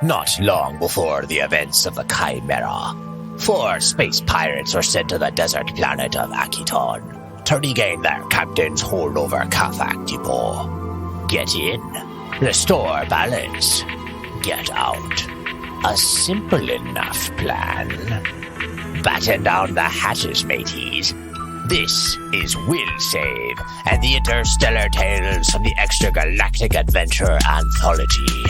Not long before the events of the Chimera, 4 space pirates were sent to the desert planet of Akiton to regain their captain's hold over Kafak Depot. Get in, restore balance, get out. A simple enough plan. Batten down the hatches, mateys. This is Will Save and the Interstellar Tales from the Extragalactic Adventure Anthology.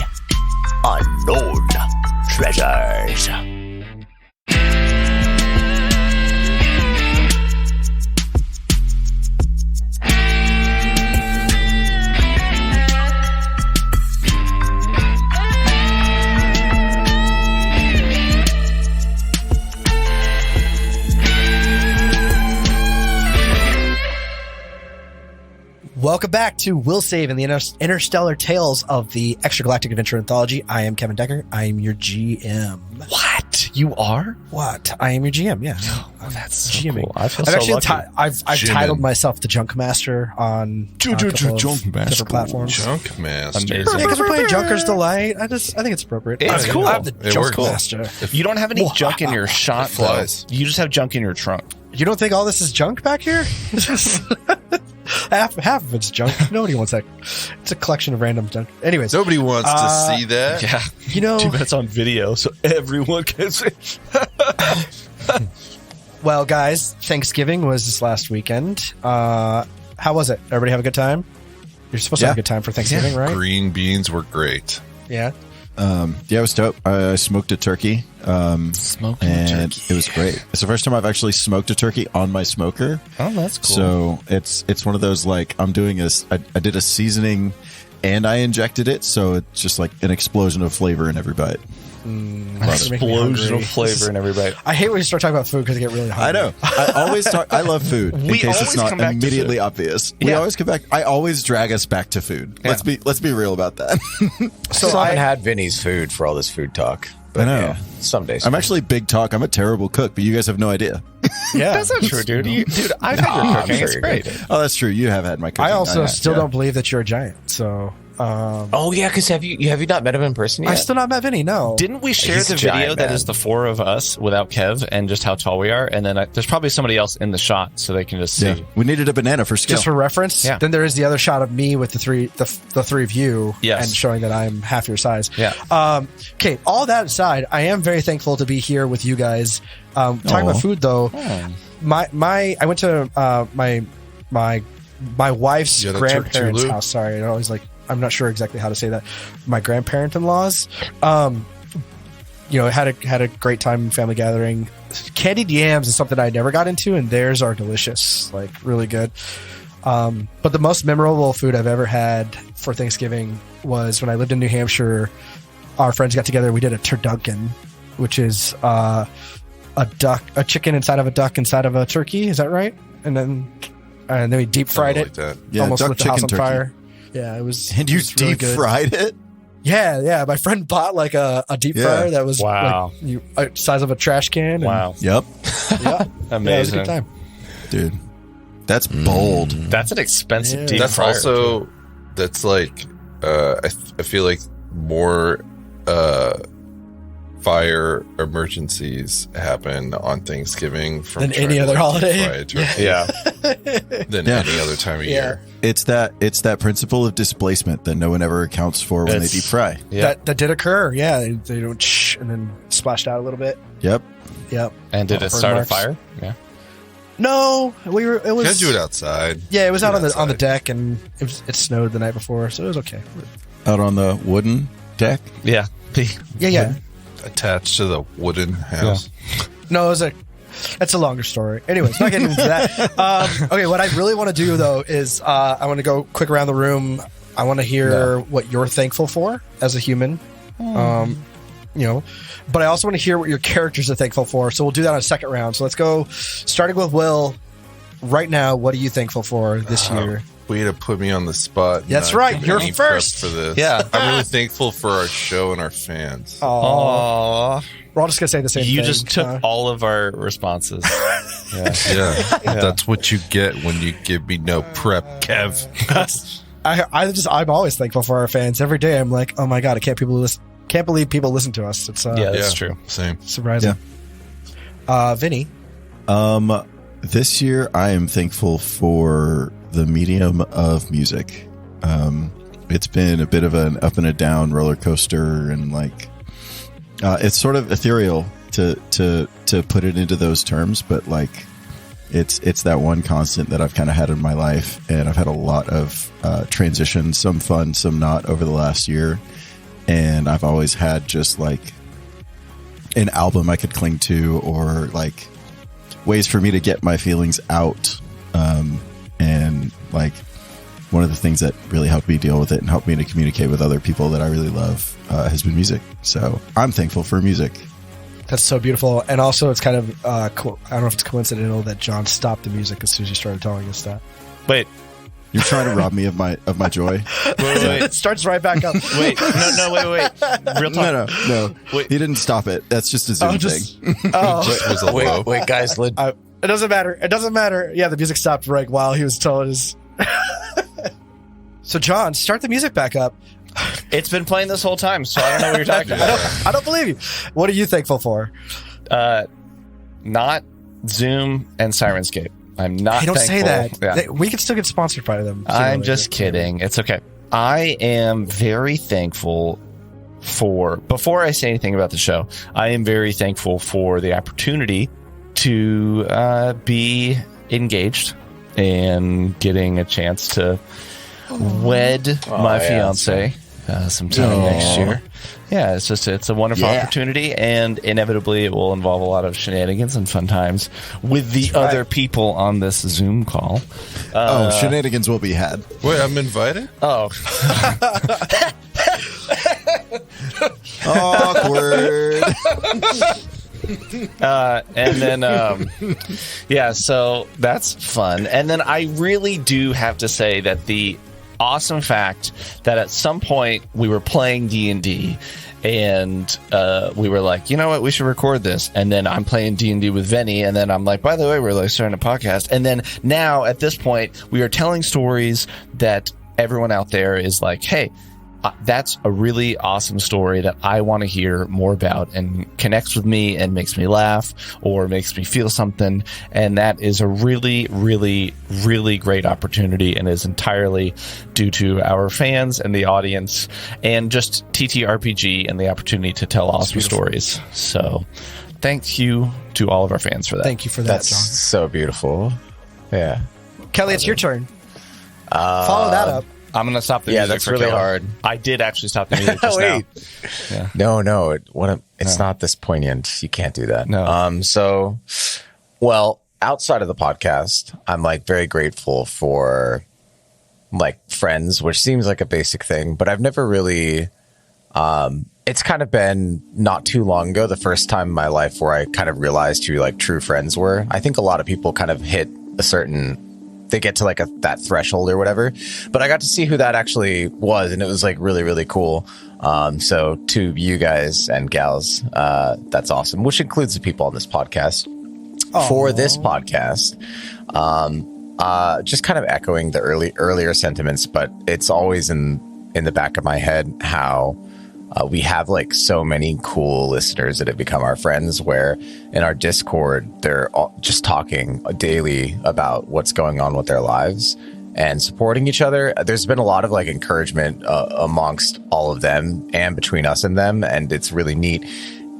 Unknown Treasures. Welcome back to Will Save and the Interstellar Tales of the Extragalactic Adventure Anthology. I am Kevin Decker. I am your GM. What? You are? What? I am your GM, yeah. Oh, that's so GMing. cool. I feel I've so actually lucky. I've titled myself the Junk Master on a couple of different platforms. Junk Master. Amazing. Yeah, because we're playing Junker's Delight. I think it's appropriate. It's cool. I'm the It Junk works. Master. You don't have any junk in your shot, It flies. though. You just have junk in your trunk. You don't think all this is junk back here? half of it's junk. Nobody wants that. It's a collection of random junk. Anyways, Nobody wants to see that. Yeah. you know, Too bad it's on video, so everyone can see. well, guys, Thanksgiving was this last weekend. How was it? Everybody have a good time? You're supposed to have a good time for Thanksgiving, right? Green beans were great. Yeah. Yeah, it was dope. I smoked a turkey. Smoking and turkey. it was great. It's the first time I've actually smoked a turkey on my smoker. Oh, that's cool. So it's one of those, like, I'm doing this. I did a seasoning and I injected it, so it's just like an explosion of flavor in every bite. An explosion of flavor in every bite. I hate when you start talking about food because I get really hungry. I know. I always talk. I love food. In We case always it's not come back to immediately food. obvious, we Yeah. always come back. I always drag us back to food. Yeah. Let's be real about that. So I haven't had Vinny's food for all this food talk. But I know. yeah, some days. I'm actually big talk. I'm a terrible cook, but you guys have no idea. Yeah. That's not true, dude. Dude, I've had your I'm cooking. sure It's you're great. good. Oh, that's true. You have had my cooking. I also still yeah. don't believe that you're a giant. So, Oh yeah, because have you not met him in person yet? I've still not met Vinny. No. Didn't we share He's the a giant, video that man. is the 4 of us without Kev and just how tall we are? And then there's probably somebody else in the shot so they can just see. Yeah. We needed a banana for scale. Just for reference, Yeah. then there is the other shot of me with the three of you, Yes. and showing that I'm half your size. Yeah. Okay. All that aside, I am very thankful to be here with you guys. Talking about food, though, I went to my wife's Yeah, that grandparents' Turk Tulu. house. Sorry, I always I'm not sure exactly how to say that. My grandparent-in-laws. Had a great time family gathering. Candied yams is something I never got into, and theirs are delicious, like really good. But the most memorable food I've ever had for Thanksgiving was when I lived in New Hampshire. Our friends got together. We did a turducken, which is a chicken inside of a duck inside of a turkey. Is that right? And then we deep fried Something it. like that. Yeah, Almost duck, lit the house chicken, on turkey. fire. Yeah, it was. And you it was really deep good. fried it? Yeah. My friend bought like a deep Yeah. fryer that was Wow. size of a trash can. And, Wow. Yep. Yeah, Amazing. it was a good time. Dude. That's bold. That's an expensive Yeah. deep That's fryer. also, that's like, I feel like more fire emergencies happen on Thanksgiving from Than any trying to, other holiday. deep fry a turkey Yeah. than Yeah. any other time of year. It's that principle of displacement that no one ever accounts for when they It's- deep fry. Yeah. That did occur. Yeah, they don't shh, and then splashed out a little bit. Yep. Yep. And did it Burn start a marks. fire? Yeah. No, we were. It You was. gotta do it outside. Yeah, it was out on the outside. deck, and it snowed the night before, so it was okay. Out on the wooden deck. Yeah. Yeah. Attached to the wooden house. No, that's a longer story. Anyways, not getting into that. Okay, what I really want to do though is I want to go quick around the room. I want to hear what you're thankful for as a human. But I also want to hear what your characters are thankful for. So we'll do that on a second round. So let's go, starting with Will. Right now, what are you thankful for this year? Way to put me on the spot. That's Not right, give you're any first. prep for this. Yeah. I'm really thankful for our show and our fans. Aww. We're all just gonna say the same thing. You just took all of our responses. Yeah. Yeah, that's what you get when you give me no prep, Kev. I'm always thankful for our fans. Every day, I'm like, oh my god, I can't can't believe people listen to us. It's Yeah, that's true. Same. surprising. Vinny, This year, I am thankful for the medium of music. It's been a bit of an up and a down roller coaster, and like it's sort of ethereal to put it into those terms, but like it's that one constant that I've kind of had in my life, and I've had a lot of transitions, some fun, some not, over the last year, and I've always had just like an album I could cling to, or like ways for me to get my feelings out. And like one of the things that really helped me deal with it and helped me to communicate with other people that I really love has been music. So I'm thankful for music. that's so beautiful. And also, it's kind of cool. I don't know if it's coincidental that John stopped the music as soon as you started telling us that. Wait, You're trying to rob me of my joy. wait. It starts right back up. Wait, wait. Real talk. No. Wait. He didn't stop it. That's just a Zoom thing. Just was a low. Wait, guys, It doesn't matter. It doesn't matter. Yeah, the music stopped right while he was telling his. So, John, start the music back up. It's been playing this whole time, so I don't know what you're talking about. I don't believe you. What are you thankful for? Not Zoom and Sirenscape. I'm not. Hey, don't say thankful. that. Yeah. We can still get sponsored by them. I'm just kidding. It's okay. I am very thankful for, before I say anything about the show, I am very thankful for the opportunity to be engaged and getting a chance to wed my fiance sometime next year. Yeah, it's a wonderful opportunity, and inevitably it will involve a lot of shenanigans and fun times with the other people on this Zoom call. Shenanigans will be had. Wait, I'm invited? Oh, Awkward. and then, so that's fun. And then I really do have to say that the awesome fact that at some point we were playing D&D and we were like, you know what, we should record this. And then I'm playing D&D with Vinny, and then I'm like, by the way, we're like starting a podcast. And then now at this point we are telling stories that everyone out there is like, hey, that's a really awesome story that I want to hear more about and connects with me and makes me laugh or makes me feel something. And that is a really, really, really great opportunity, and is entirely due to our fans and the audience and just TTRPG and the opportunity to tell awesome stories. So thank you to all of our fans for that. Thank you for that, that's John. so beautiful. Yeah. Kelly, it's your turn. Follow that up. I'm going to stop the music. that's for really Kelly. hard. I did actually stop the music just Wait. now. Yeah. No, it's not this poignant. You can't do that. No. So, well, outside of the podcast, I'm like very grateful for like friends, which seems like a basic thing, but I've never really, it's kind of been not too long ago, the first time in my life where I kind of realized who like true friends were. I think a lot of people kind of hit a certain, they get to like that threshold or whatever, but I got to see who that actually was, and it was like really, really cool. So to you guys and gals, that's awesome, which includes the people on this podcast. For this podcast, just kind of echoing the earlier sentiments, but it's always in the back of my head how we have like so many cool listeners that have become our friends, where in our Discord, they're all just talking daily about what's going on with their lives and supporting each other. There's been a lot of like encouragement amongst all of them and between us and them, and it's really neat.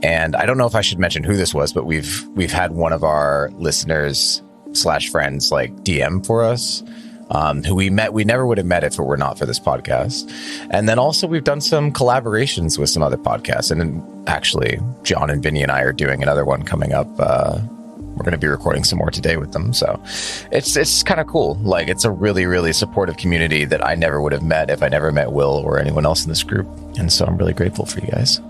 And I don't know if I should mention who this was, but we've had one of our listeners / friends like DM for us, who we never would have met if it were not for this podcast. And then also we've done some collaborations with some other podcasts. And then actually John and Vinny and I are doing another one coming up. We're going to be recording some more today with them. So it's kind of cool. Like, it's a really, really supportive community that I never would have met if I never met Will or anyone else in this group. And so I'm really grateful for you guys.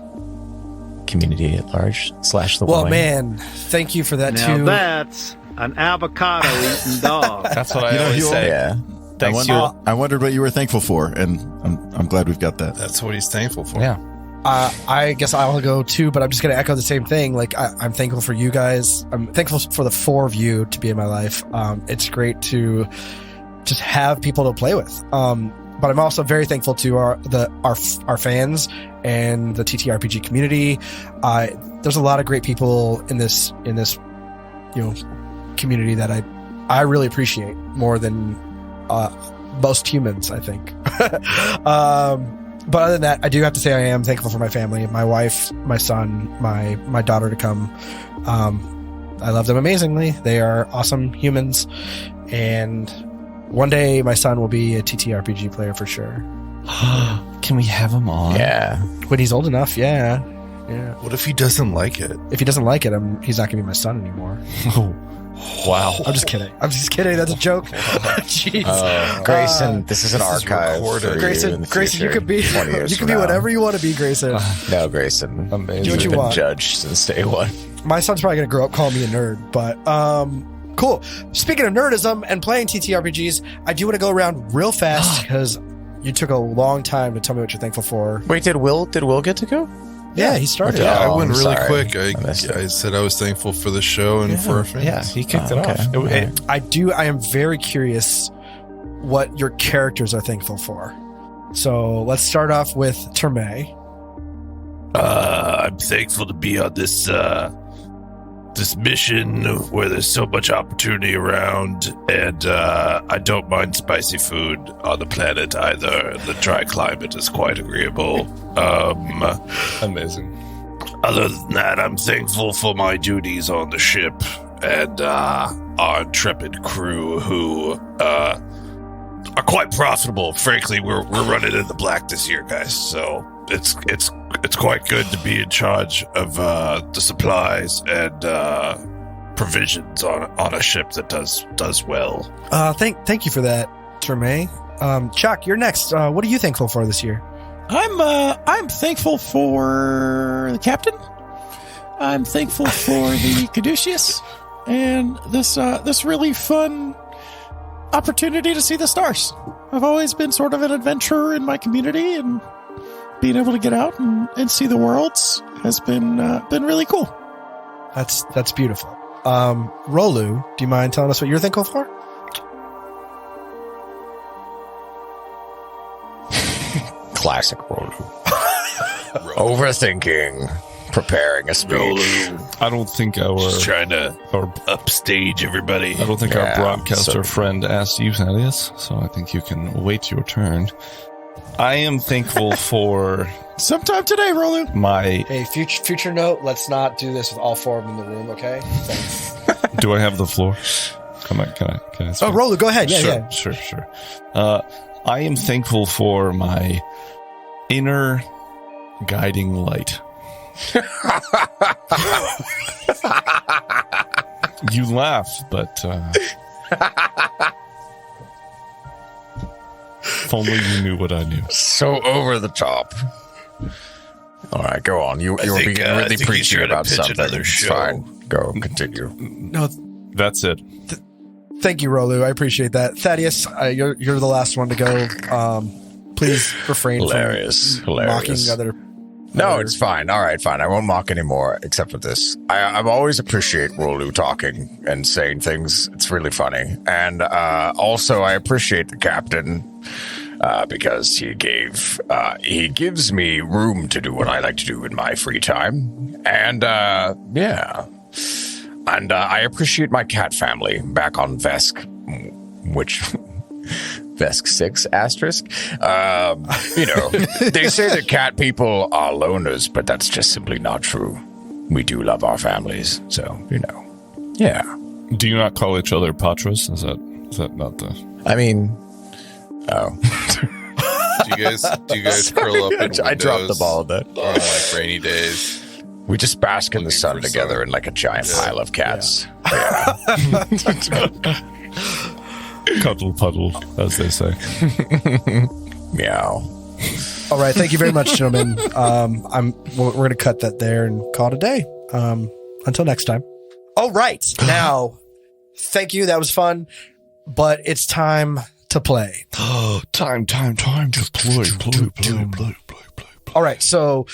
Community at large / the Well, wine. man, thank you for that Now too. that's an avocado eating dog. That's what I always say. Yeah. Thanks, I wondered what you were thankful for, and I'm glad we've got that. That's what he's thankful for. Yeah. I guess I'll go too, but I'm just going to echo the same thing. Like, I'm thankful for you guys. I'm thankful for the 4 of you to be in my life. It's great to just have people to play with. but I'm also very thankful to our fans and the TTRPG community. There's a lot of great people in this community that I really appreciate more than most humans, I think. But other than that, I do have to say I am thankful for my family, my wife, my son, my daughter to come. I love them amazingly. They are awesome humans, and one day my son will be a TTRPG player for sure. Can we have him on? Yeah. When he's old enough, yeah. What if he doesn't like it? If he doesn't like it, he's not gonna be my son anymore. Wow. I'm just kidding. That's a joke. Jeez. Grayson, this is an archive. recorded. Grayson, you could be 20 years from now. whatever you want to be, Grayson. No, Grayson. Amazing. Do what you Been want. judged since day one. My son's probably going to grow up calling me a nerd, but cool. Speaking of nerdism and playing TTRPGs, I do want to go around real fast because you took a long time to tell me what you're thankful for. Wait, did Will get to go? Yeah, he started. Yeah, I Oh, went I'm really sorry. quick. missed it. I said I was thankful for the show and for our fans. Yeah, he kicked it okay. off. I am very curious what your characters are thankful for. So let's start off with Terme. I'm thankful to be on this mission where there's so much opportunity around, and I don't mind spicy food on the planet either. The dry climate is quite agreeable. Amazing. Other than that, I'm thankful for my duties on the ship and our intrepid crew who are quite profitable. Frankly, we're running in the black this year, guys, so it's quite good to be in charge of the supplies and provisions on a ship that does well. Thank you for that, Terme. Chuck, you're next. What are you thankful for this year? I'm thankful for the captain. I'm thankful for the Caduceus and this really fun opportunity to see the stars. I've always been sort of an adventurer in my community, and being able to get out and see the worlds has been really cool. That's beautiful. Rolu, do you mind telling us what you're thankful for? Classic Rolu. Overthinking. Preparing a speech. I don't think Just trying to upstage everybody. our Yeah, broadcaster so- friend asked you, Thaddeus, so I think you can wait your turn. I am thankful for Sometime today, Rolu. my... Hey, future note, let's not do this with all four of them in the room, okay? Thanks. Do I have the floor? Can I Oh, speak? Rolu, go ahead. Yeah. Sure. I am thankful for my inner guiding light. You laugh, but if only you knew what I knew. So over the top. All right, go on. You were being I really think you preachy should about pitch something. another It's show. fine. Go, continue. No, That's it. thank you, Rolu. I appreciate that. Thaddeus, you're the last one to go. Please refrain Hilarious. from mocking Hilarious. other. No, it's fine. All right, fine. I won't mock anymore, except for this. I've always appreciate Rolu talking and saying things. It's really funny. And also, I appreciate the captain because he gives me room to do what I like to do in my free time. And yeah. And I appreciate my cat family back on Vesk, which... Vesk 6 asterisk. They say that cat people are loners, but that's just simply not true. We do love our families, so yeah. Do you not call each other patras? Is that not the? I mean, oh, Do you guys curl up in windows I dropped the ball of that. on like rainy days? We just bask in the Looking sun for together sun. in like a giant pile of cats. Cuddle puddle, as they say. Meow. All right. Thank you very much, gentlemen. We're going to cut that there and call it a day. Until next time. All right. Now, thank you. That was fun. But it's time to play. Time to play. All right. So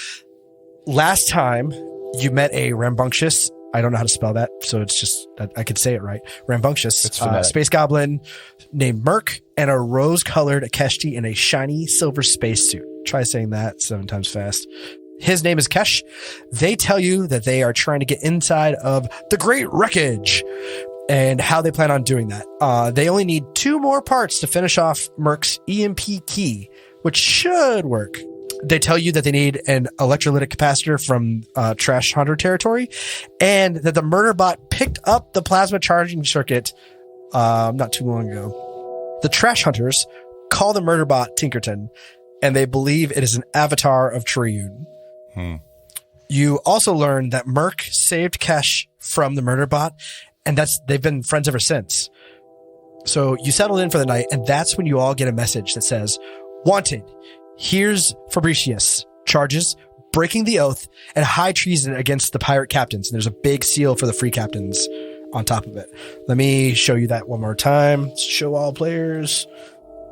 last time you met a rambunctious I don't know how to spell that, so it's just I could say it right. Rambunctious. It's phonetic. Space goblin named Merc and a rose-colored Akeshti in a shiny silver spacesuit. Try saying that 7 times fast. His name is Kesh. They tell you that they are trying to get inside of the Great Wreckage and how they plan on doing that. They only need 2 more parts to finish off Merc's EMP key, which should work. They tell you that they need an electrolytic capacitor from Trash Hunter territory, and that the murder bot picked up the plasma charging circuit not too long ago. The Trash Hunters call the murder bot Tinkerton, and they believe it is an avatar of Triune. You also learn that Merc saved Kesh from the murder bot, and they've been friends ever since. So you settle in for the night, and that's when you all get a message that says, "Wanted. Here's Fabricius. Charges, breaking the oath, and high treason against the pirate captains." And there's a big seal for the free captains on top of it. Let me show you that one more time. Show all players.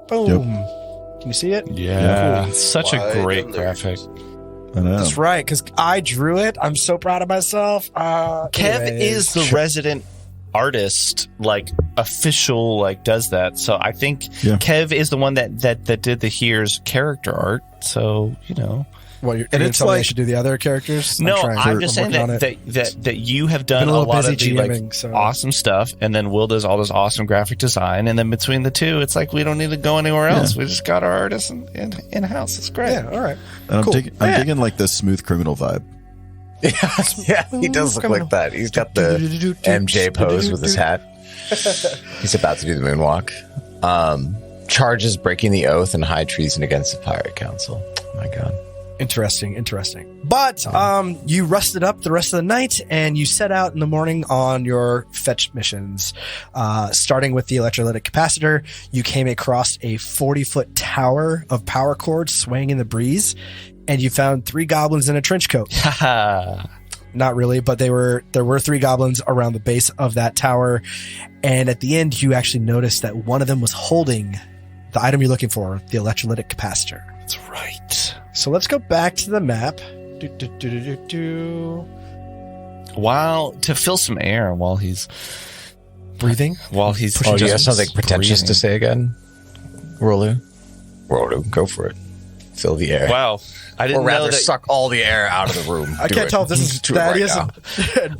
Boom. Yep. Can you see it? Yeah. Cool. Such a great graphic. I know. That's right, because I drew it. I'm so proud of myself. Kev is the resident artist, like official, like does that. So I think Kev is the one that did the Here's character art. So Well, you're it's like I should do the other characters. No, I'm just saying that you have done a lot of the awesome stuff, and then Will does all this awesome graphic design, and then between the two, it's like we don't need to go anywhere else. We just got our artists in house. It's great. Yeah, all right. And cool. I'm digging like the Smooth Criminal vibe. Yeah, he does look like that. He's got the MJ pose with his hat. He's about to do the moonwalk. Charges breaking the oath and high treason against the Pirate Council. Oh my god. Interesting. But you rusted up the rest of the night, and you set out in the morning on your fetch missions. Starting with the electrolytic capacitor, you came across a 40-foot tower of power cords swaying in the breeze, and you found 3 goblins in a trench coat. Not really, but there were 3 goblins around the base of that tower, and at the end, you actually noticed that one of them was holding the item you're looking for, the electrolytic capacitor. That's right. So let's go back to the map. While to fill some air while he's breathing. While he's do you have something pretentious to say again, Rolu? Go for it. Fill the air. Wow. I didn't or rather know that suck all the air out of the room. I can't tell if this is Thaddeus and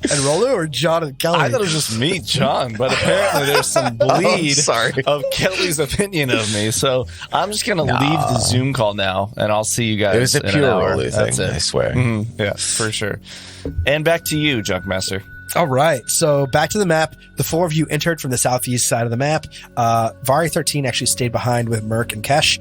Rolu or John and Kelly. I thought it was just me, John, but apparently there's some bleed of Kelly's opinion of me. So I'm just going to leave the Zoom call now, and I'll see you guys. It was a pure Rolu thing, I swear. Mm-hmm. Yeah, for sure. And back to you, Junkmaster. All right. So back to the map. The 4 of you entered from the southeast side of the map. Vari 13 actually stayed behind with Merc and Kesh.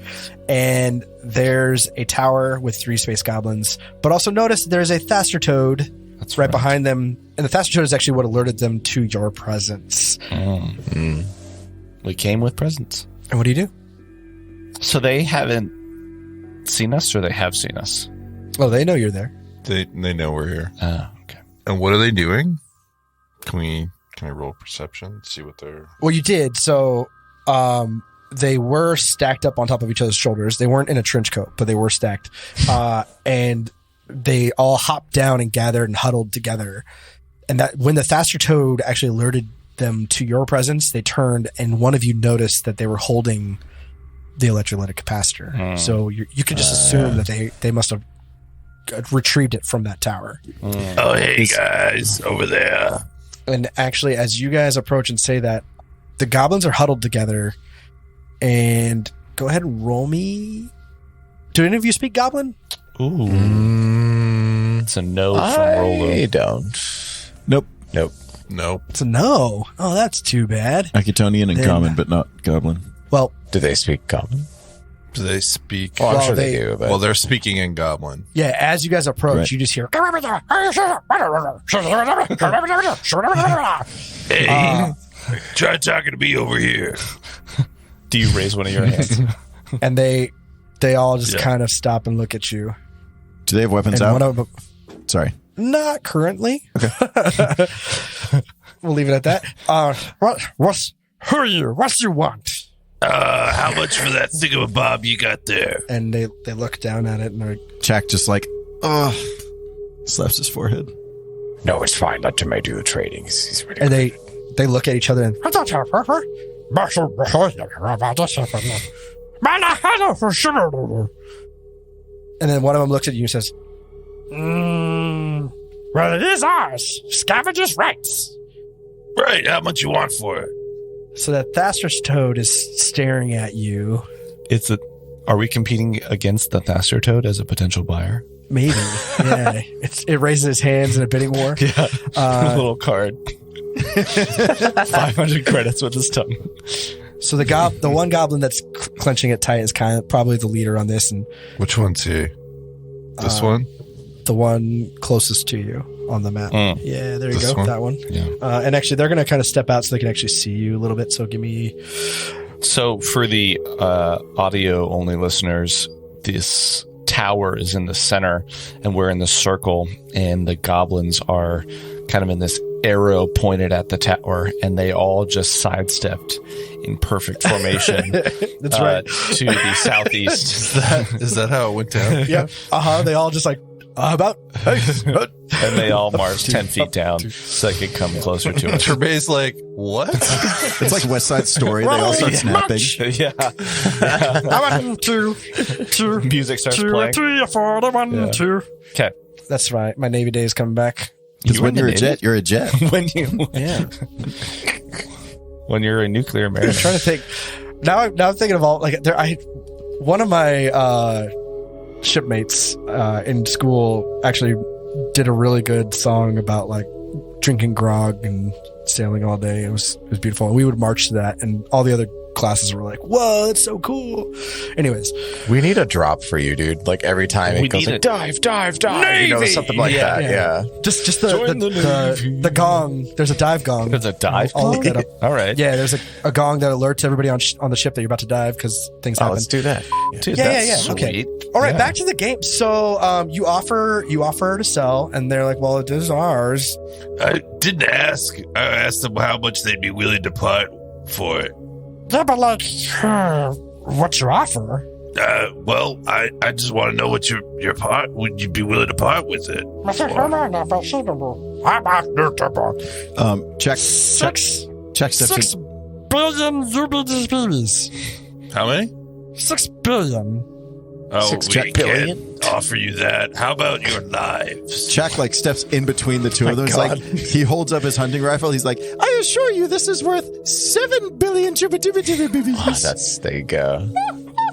And there's a tower with 3 space goblins. But also notice there's a Thaster Toad right behind them. And the Thaster Toad is actually what alerted them to your presence. We came with presents. And what do you do? So they haven't seen us, or they have seen us? Well, they know you're there. They know we're here. Oh, okay. And what are they doing? Can I roll perception? See what they're... Well, you did. So they were stacked up on top of each other's shoulders. They weren't in a trench coat, but they were stacked. And they all hopped down and gathered and huddled together. And that when the Thaster Toad actually alerted them to your presence, they turned, and one of you noticed that they were holding the electrolytic capacitor. So you could just assume that they must have retrieved it from that tower. Oh, hey, guys, over there. And actually, as you guys approach and say that, the goblins are huddled together. And go ahead and roll me. Do any of you speak Goblin? Ooh. It's a no from Rolo. I don't. Nope. It's a no. Oh, that's too bad. Akitonian and Common, but not Goblin. Well, do they speak Common? Do they speak? Oh, I'm sure they do. But... Well, they're speaking in Goblin. Yeah, as you guys approach, you just hear... Hey, try talking to me over here. Do you raise one of your hands? And they all just kind of stop and look at you. Do they have weapons out? Sorry. Not currently. Okay. We'll leave it at that. Who are you? What do you want? How much for that thingamabob you got there? And they look down at it and they're Jack just like, slaps his forehead. No, it's fine. Let Treme do the trading. He's really And they look at each other and then one of them looks at you and says, Well, it is ours. Scavenger's rights. Right, how much you want for it? so that Thasser's toad is staring at you. Are we competing against the Thaster Toad as a potential buyer? Maybe. Yeah. It raises its hands in a bidding war. Yeah. A little card. 500 credits with his tongue. So the one goblin that's clenching it tight is kind of probably the leader on this, and Which one's he? This one? the one closest to you on the map. Yeah, there you This go. one? That one. Yeah. And actually, they're going to kind of step out so they can actually see you a little bit. So give me. So for the audio only listeners, this tower is in the center and we're in the circle, and the goblins are kind of in this arrow pointed at the tower, and they all just sidestepped in perfect formation. That's right. To the southeast. Is that how it went down? Yeah. They all just like about. And they all marched 10 feet down so they could come closer to us. Tremay's like, what? It's like West Side Story. They all start snapping. Yeah. I want two, Music starts two, playing. 3, 4, 1, Yeah. 2. Okay. That's right. My Navy day is coming back. Because when you're a jet, you're a jet. when you're a nuclear I'm marriage. trying to think. Now I'm thinking of all like one of my shipmates in school actually did a really good song about like drinking grog and sailing all day. It was beautiful. And we would march to that, and all the other classes were like, "Whoa, that's so cool." Anyways, We need a drop for you, dude. Like every time We it goes need like, a- dive, You know, something like that. Yeah. just Join the the gong. There's a dive gong. There's a dive. I'll look that up. All right. Yeah, there's a gong that alerts everybody on the ship that you're about to dive because things Oh, happen. let's do that. Dude, Yeah, that's okay. sweet. All right, Yeah. back to the game. So you offer to sell, and they're like, "Well, it is ours." I didn't ask. I asked them how much they'd be willing to part for it. Yeah, but like, what's your offer? Well, I just want to know what your part. Would you be willing to part with it? Check Six steps. billion UBDs. How many? 6 billion. Oh, Six we billion? can't offer you that. How about your lives? Chuck like steps in between the two of them. He's like, he holds up his hunting rifle. He's like, I assure you, this is worth 7 billion. Oh, there you go.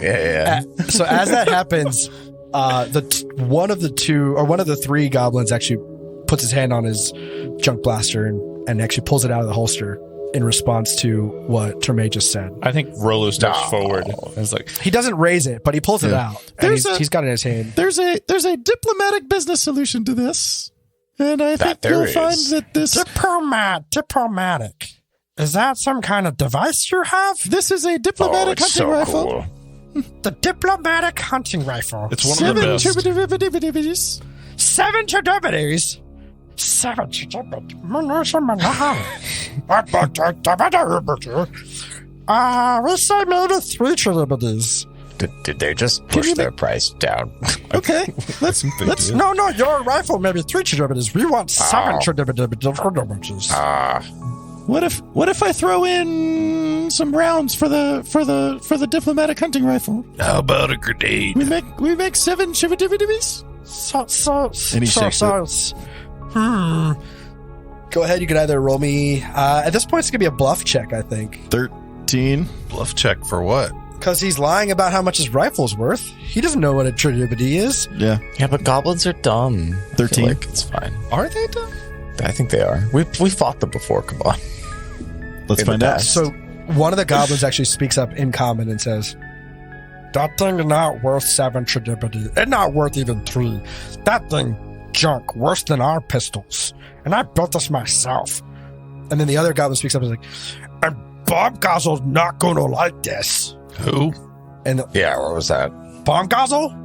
Yeah. So as that happens, one of the three goblins actually puts his hand on his junk blaster and actually pulls it out of the holster in response to what Treme just said. I think Rolo steps forward. It's like, He doesn't raise it, but he pulls it out, and he's got it in his hand. There's a diplomatic business solution to this, and I think there you'll is. find that this Diplomatic. Is that some kind of device you have? this is a diplomatic it's hunting so rifle. cool. The diplomatic hunting rifle. it's one of the best. 7 Chidubbities. 7 Chidubbities. We say maybe 3 Chidubbities. Did they just push their price down? Okay, let's No, your rifle maybe 3 Chidubbities. We want 7 Chidubbities. What if I throw in some rounds for the diplomatic hunting rifle? How about a grenade? We make 7 shivadividivis? And he shakes Go ahead. You can either roll me. At this point, it's gonna be a bluff check, I think, 13. Bluff check for what? because he's lying about how much his rifle's worth. He doesn't know what a trinity is. Yeah, Yeah, but goblins are dumb. I feel 13. like it's fine. Are they dumb? I think they are. We fought them before. Come on. let's In the find out. past. So one of the goblins actually speaks up in common and says, That thing is not worth 7 Chidubbities. It's not worth even 3. That thing junk, worse than our pistols. And I built this myself. and then the other goblin speaks up and is like, And Bomb Guzzle's not gonna like this. Who? and Yeah, what was that? Bomb Guzzle?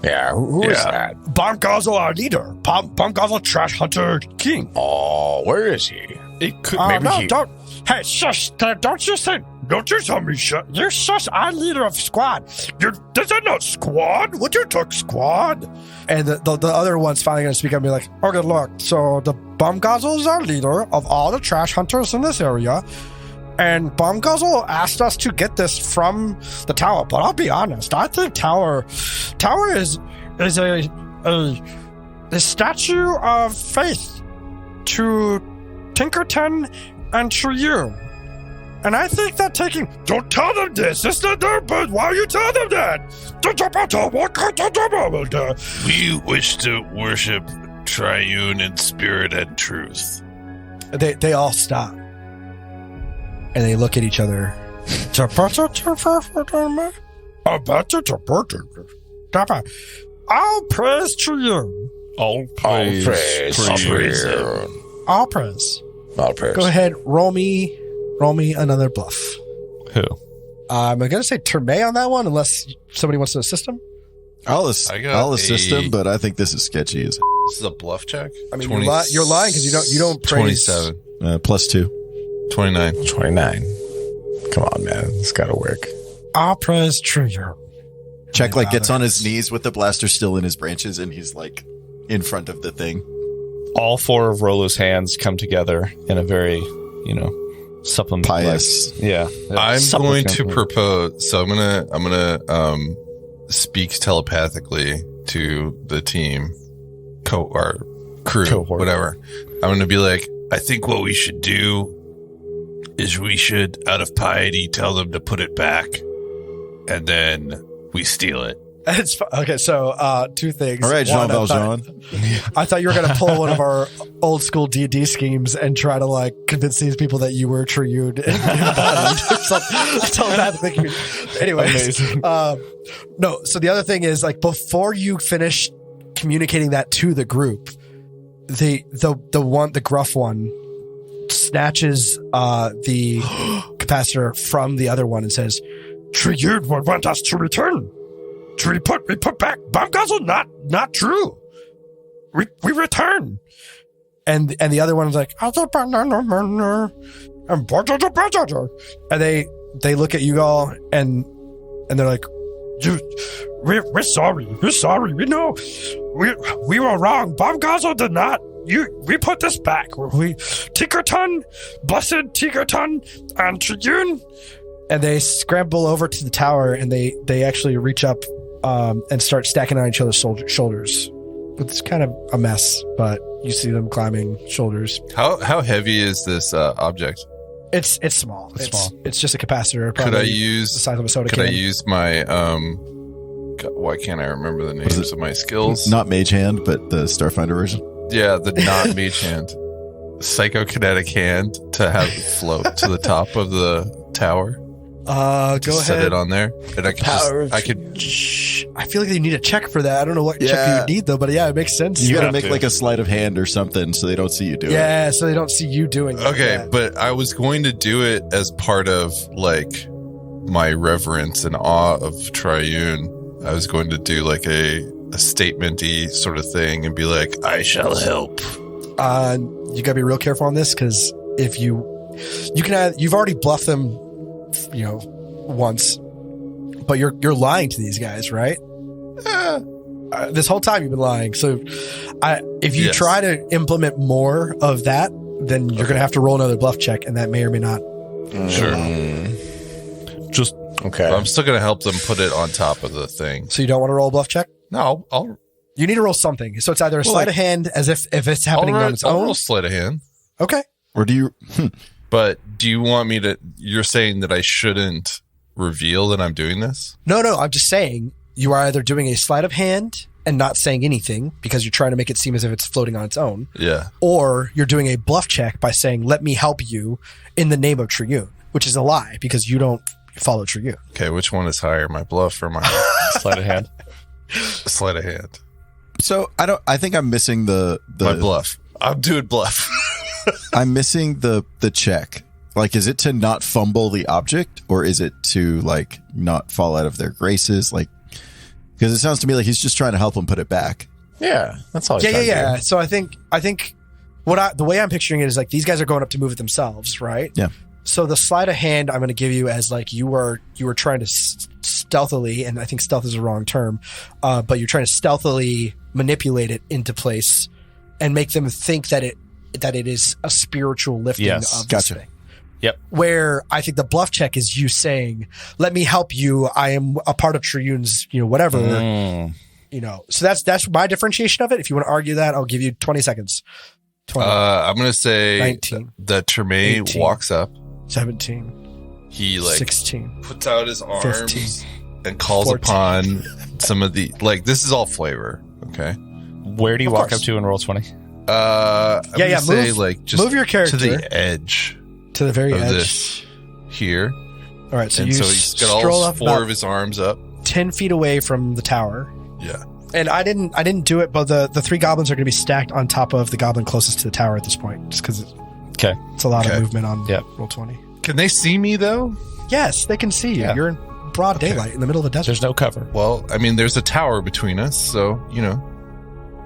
Yeah, who is Yeah. that? Bomb Guzzle, our leader. Bomb Guzzle, Trash Hunter King. Oh, where is he? It could Oh, Maybe no, he- don't. Hey, shush. Don't you say Don't you tell me shit. You're such a leader of squad. Is that not squad? What you took squad? And the other one's finally going to speak up and be like, okay, look, so the Bumguzzle is our leader of all the trash hunters in this area. And Bumguzzle asked us to get this from the tower. But I'll be honest, I think Tower is a statue of faith to Tinkerton and Triune. And I think that don't tell them this. It's not their bird. Why you tell them that? We wish to worship Triune in spirit and truth. They all stop. And they look at each other. All praise to you. All praise. All praise. All praise. Go ahead, roll me another bluff. Who? I'm going to say Terme on that one, unless somebody wants to assist him. I'll assist him, but I think this is sketchy. This is a bluff check. I mean, you're lying because you don't praise. 27. +2. 29. 29. Come on, man. It's got to work. All praise to you. Check gets on his knees with the blaster still in his branches, and he's like in front of the thing. All four of Rolo's hands come together in a very, supplement. Pious. Yeah. I'm going to propose. So I'm gonna speak telepathically to the team, or crew, cohort, whatever. I'm gonna be like, I think what we should do is we should, out of piety, tell them to put it back, and then we steal it. Okay, so two things. All right, Jean One, Valjean. I thought you were going to pull one of our old school D&D schemes and try to convince these people that you were Triune. Anyways, no. So the other thing is before you finish communicating that to the group, the gruff one snatches the capacitor from the other one and says, Triune would want us to return. We put back Bumguzzle, not true. We return. And the other one's like, and they look at you all and they're like, dude, we're sorry. We're sorry. We know we were wrong. Bumguzzle did not. We put this back. Tinkerton, blessed Tinkerton, and Triune. And they scramble over to the tower and they actually reach up and start stacking on each other's shoulders. It's kind of a mess, but you see them climbing shoulders. How heavy is this object? It's small. It's small. It's just a capacitor. Could I use the size of a soda can can? I use my God, why can't I remember the names of my skills? Not Mage Hand, but the Starfinder version. Yeah, the not Mage Hand. Psychokinetic hand to have it float to the top of the tower. Go ahead. Set it on there, and I feel like you need a check for that. I don't know what check you need though, but yeah, it makes sense. You got to make a sleight of hand or something so they don't see you do it. Yeah, so they don't see you doing it. Okay, but I was going to do it as part of my reverence and awe of Triune. I was going to do a statement-y sort of thing and be like, I shall help. You gotta be real careful on this because if you can you've already bluffed them once, but you're lying to these guys, right? This whole time you've been lying. So if you try to implement more of that, then you're going to have to roll another bluff check, and that may or may not. Sure. Just okay. I'm still going to help them put it on top of the thing. So you don't want to roll a bluff check? No, you need to roll something. So it's either a sleight of hand, as if it's happening on its own. I'll roll sleight of hand. Okay. Or do you... But do you want me to... You're saying that I shouldn't reveal that I'm doing this? No, I'm just saying you are either doing a sleight of hand and not saying anything because you're trying to make it seem as if it's floating on its own. Yeah. Or you're doing a bluff check by saying, let me help you in the name of Triune, which is a lie because you don't follow Triune. Okay, which one is higher, my bluff or my sleight of hand? Sleight of hand. So I think I'm missing the my bluff. I'm doing bluff. I'm missing the check. Is it to not fumble the object, or is it to not fall out of their graces? Because it sounds to me like he's just trying to help them put it back. Yeah, that's all. Yeah. So I think the way I'm picturing it is these guys are going up to move it themselves, right? Yeah. So the sleight of hand I'm going to give you as like you were trying to stealthily, and I think stealth is a wrong term, but you're trying to stealthily manipulate it into place and make them think that it is a spiritual lifting of this thing. Yep. Where I think the bluff check is you saying, "Let me help you. I am a part of Triyun's, whatever." So that's my differentiation of it. If you want to argue that, I'll give you 20 seconds. 20. I'm gonna say 19, that Tremaine 18, walks up. 17. He 16. puts out his arms 15, and calls 14. upon some of the this is all flavor. Okay. Where do you Of walk course. up to in roll 20? I'm gonna say just move your character to the edge to the very of edge. this here. All right, so And you so he's got stroll all up four about of his arms up. 10 feet away from the tower. Yeah. And I didn't do it, but the three goblins are going to be stacked on top of the goblin closest to the tower at this point, just because it's a lot of movement on roll 20. Can they see me though? Yes, they can see you. Yeah. You're in broad daylight in the middle of the desert. There's no cover. Well, I mean, there's a tower between us, so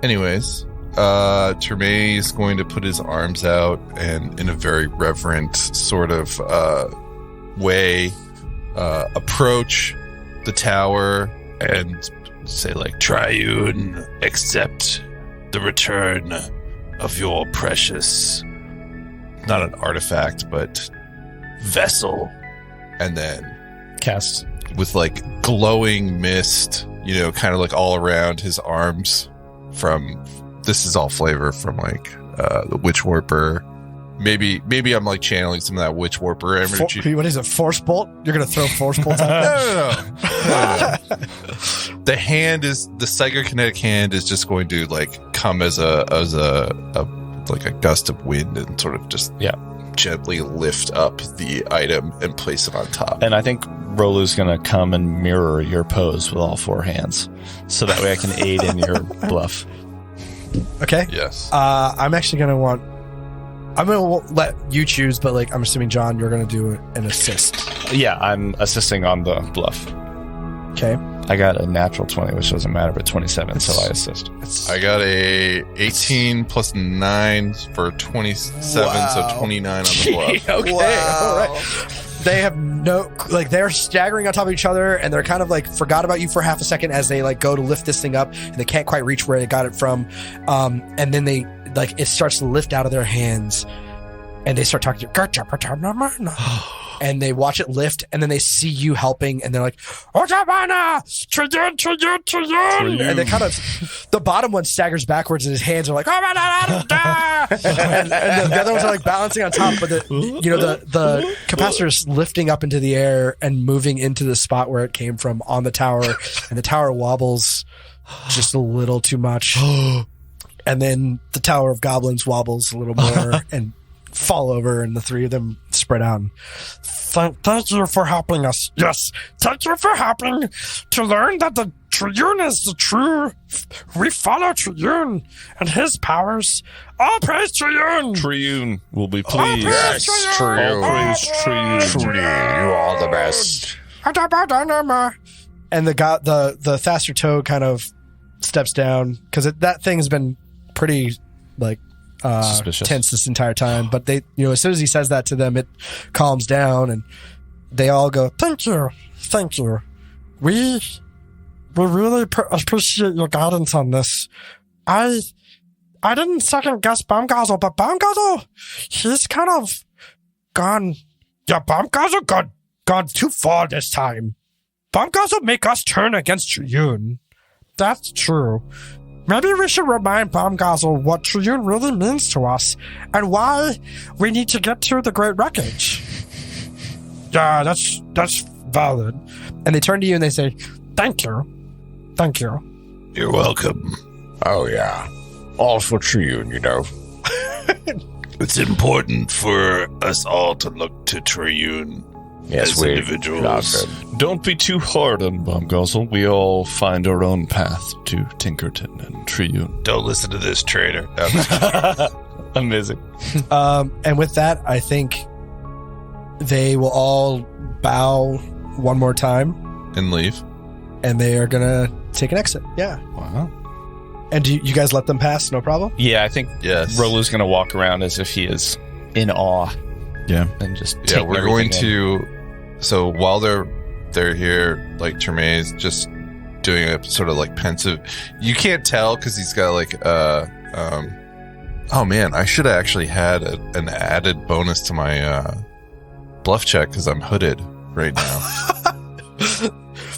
Anyways, Tremaine is going to put his arms out and, in a very reverent sort of way, approach the tower and say, Triune, accept the return of your precious not an artifact, but vessel. and then Cast. with glowing mist, kind of all around his arms from this is all flavor from the Witch Warper. Maybe I'm channeling some of that Witch Warper energy. What is it? Force bolt? You're going to throw force bolts at me? No. The psychokinetic hand is just going to come as a gust of wind and sort of just gently lift up the item and place it on top. And I think Rolu's going to come and mirror your pose with all four hands. So that way I can aid in your bluff. Okay. Yes. I'm actually going to I'm going to let you choose, but I'm assuming, John, you're going to do an assist. Yeah, I'm assisting on the bluff. Okay. I got a natural 20, which doesn't matter, but 27, so I assist. I got a 18 plus 9 for 27, so 29 on the bluff. Okay. All right. They have they're staggering on top of each other, and they're kind of forgot about you for half a second as they go to lift this thing up, and they can't quite reach where they got it from. And then they it starts to lift out of their hands, and they start talking to you. And they watch it lift, and then they see you helping, and they're like, Otabana! Triyun! And they kind of, the bottom one staggers backwards, and his hands are like, oh my God! and the other ones are balancing on top, but the capacitor is lifting up into the air and moving into the spot where it came from on the tower, and the tower wobbles just a little too much. And then the Tower of Goblins wobbles a little more and fall over, and the three of them spread out. Thank you for helping us. Yes, thank you for helping to learn that the Triyun is the true. We follow Triyun and his powers. All praise Triyun. Triyun will be pleased. Yes, Triyun. All praise Triyun. You are the best. And the faster toad kind of steps down because that thing has been pretty Suspicious. tense this entire time, but they, as soon as he says that to them, it calms down, and they all go, thank you. We really appreciate your guidance on this. I didn't second guess Baumgartel, but Baumgartel, he's kind of gone. Yeah, Baumgartel gone too far this time. Baumgartel make us turn against Triyun. That's true. Maybe we should remind Baumgartel what Triyun really means to us and why we need to get to the Great Wreckage. Yeah, that's valid. And they turn to you and they say, thank you. You're welcome. Oh, yeah. All for Triyun, It's important for us all to look to Triyun Yes, as individuals. Don't be too hard on Baumgartel. We all find our own path to Tinkerton and Triyun. Don't listen to this traitor. Amazing. And with that, I think they will all bow one more time. And leave. And they are going to take an exit. Yeah. Wow. And do you guys let them pass? No problem? Yeah, I think Yes. Rolu's going to walk around as if he is in awe Yeah. and just Yeah, take we're going everything in. to. So while they're here, like Tremaine's just doing a sort of like pensive. You can't tell because he's got like oh man, I should have actually had an added bonus to my bluff check because I'm hooded right now.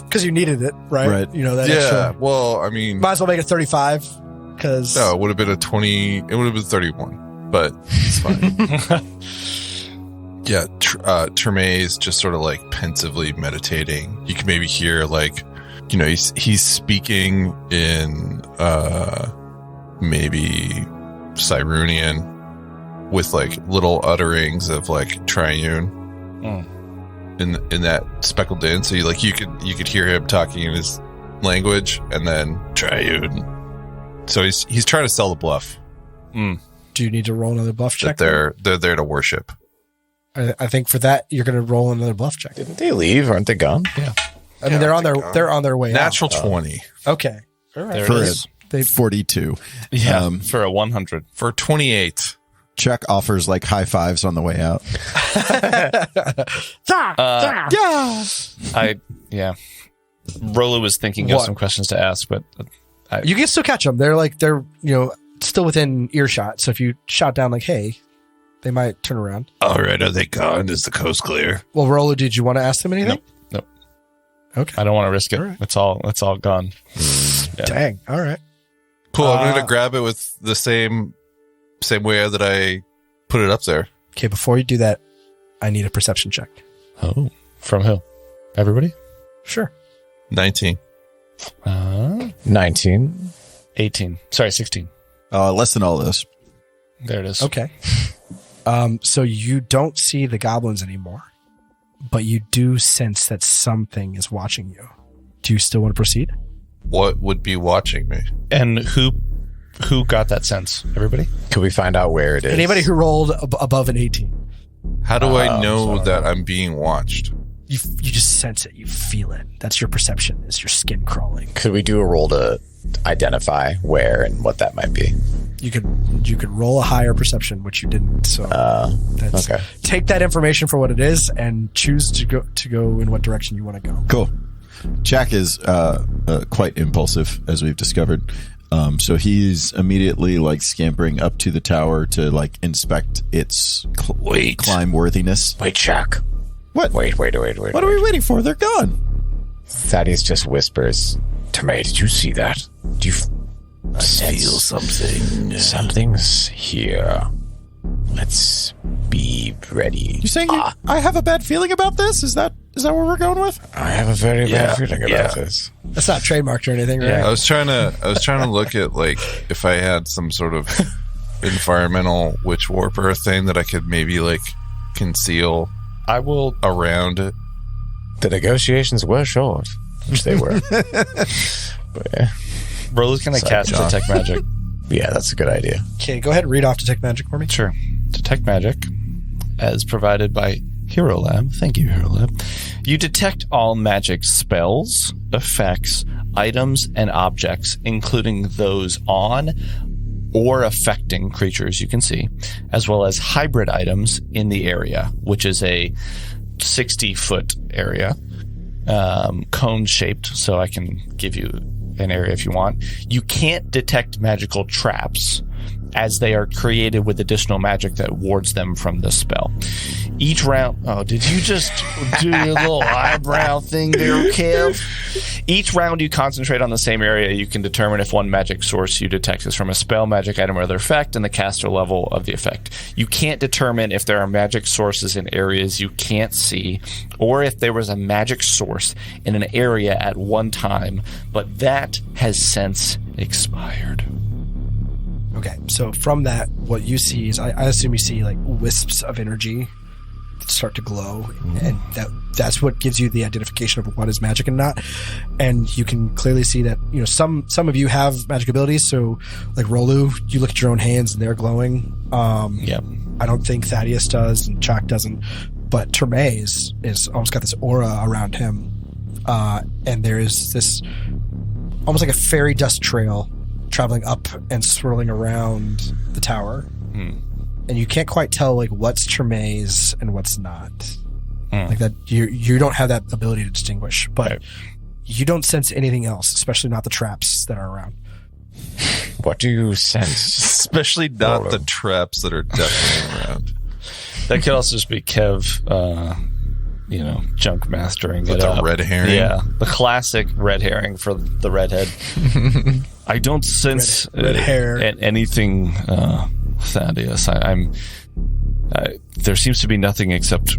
Because you needed it, right? Right. You know that. Yeah. Extra. Well, I mean, Might as well make it 35. Because no, it would have been a 20. It would have been 31, but it's fine. Yeah, Tremaine's just sort of like pensively meditating. You can maybe hear like, you know, he's speaking in maybe Cyrunian with like little utterings of like triune in that speckled in. So you could hear him talking in his language and then triune. So he's trying to sell the bluff. Do you need to roll another bluff check? That they're there to worship. I think for that you're going to roll another bluff check. Didn't they leave? Aren't they gone? Yeah. I mean, they're on their way. Natural out. 20 Okay. All right. There For it is. They 42. Yeah, for a 100. for 28. Chuck offers like high fives on the way out. Rolo was thinking of What? some questions to ask, but You can still catch them. They're still within earshot. So if you shout down like, "Hey," they might turn around. All right, are they gone? Is the coast clear? Well, Rolo, did you want to ask them anything? Nope. Okay. I don't want to risk it. All right. It's all gone. Yeah. Dang. All right. Cool. I'm going to grab it with the same way that I put it up there. Okay. Before you do that, I need a perception check. Oh, from who? Everybody? Sure. 19. 19. 18. Sorry, 16. Less than all this. There it is. Okay. So you don't see the goblins anymore, but you do sense that something is watching you. Do you still want to proceed? What would be watching me? And who got that sense? Everybody? Could we find out where it is? Anybody who rolled above an 18. How do I know that I'm being watched? You just sense it. You feel it. That's your perception. Is your skin crawling. Could we do a roll to identify where and what that might be? You could roll a higher perception, which you didn't. So that's, okay. Take that information for what it is and choose to go in what direction you want to go. Cool. Jack is quite impulsive, as we've discovered. So he's immediately like scampering up to the tower to like inspect its climb worthiness. Wait, Jack. What? Wait. What are we waiting for? They're gone. Thaddeus just whispers, Tremaine, did you see that? Do you Feel something. Something's here. Let's be ready. You saying I have a bad feeling about this? Is that where we're going with? I have a very bad feeling about this. That's not trademarked or anything, right? I was trying to look at like if I had some sort of environmental witch warper thing that I could maybe like conceal I will. around it. The negotiations were short, which they were. But, yeah. Rolo's going to cast John. Detect Magic. Yeah, that's a good idea. Okay, go ahead and read off Detect Magic for me. Sure. Detect Magic, as provided by Hero Lab. Thank you, Hero Lab. You detect all magic spells, effects, items, and objects, including those on or affecting creatures you can see, as well as hybrid items in the area, which is a 60-foot area, cone-shaped, so I can give you an area if you want. You can't detect magical traps, as they are created with additional magic that wards them from the spell. Each round... Oh, did you just do your little eyebrow thing there, Kev? Each round you concentrate on the same area, you can determine if one magic source you detect is from a spell, magic item, or other effect, and the caster level of the effect. You can't determine if there are magic sources in areas you can't see, or if there was a magic source in an area at one time, but that has since expired. Okay, so from that, what you see is, I assume you see like wisps of energy start to glow, and that's what gives you the identification of what is magic and not. And you can clearly see that, you know, some of you have magic abilities. So like Rolu, you look at your own hands and they're glowing. Yep. I don't think Thaddeus does, and Chuck doesn't, but Tremaine is almost got this aura around him, and there is this almost like a fairy dust trail traveling up and swirling around the tower. and you can't quite tell like what's Tremai's and what's not. Like that, you don't have that ability to distinguish, but you don't sense anything else, especially not the traps that are around. What do you sense? Especially not the traps that are definitely around. That could also just be Kev, junk mastering With it up. a red herring? Yeah, the classic red herring for the redhead. I don't sense red hair anything, Thaddeus. There seems to be nothing except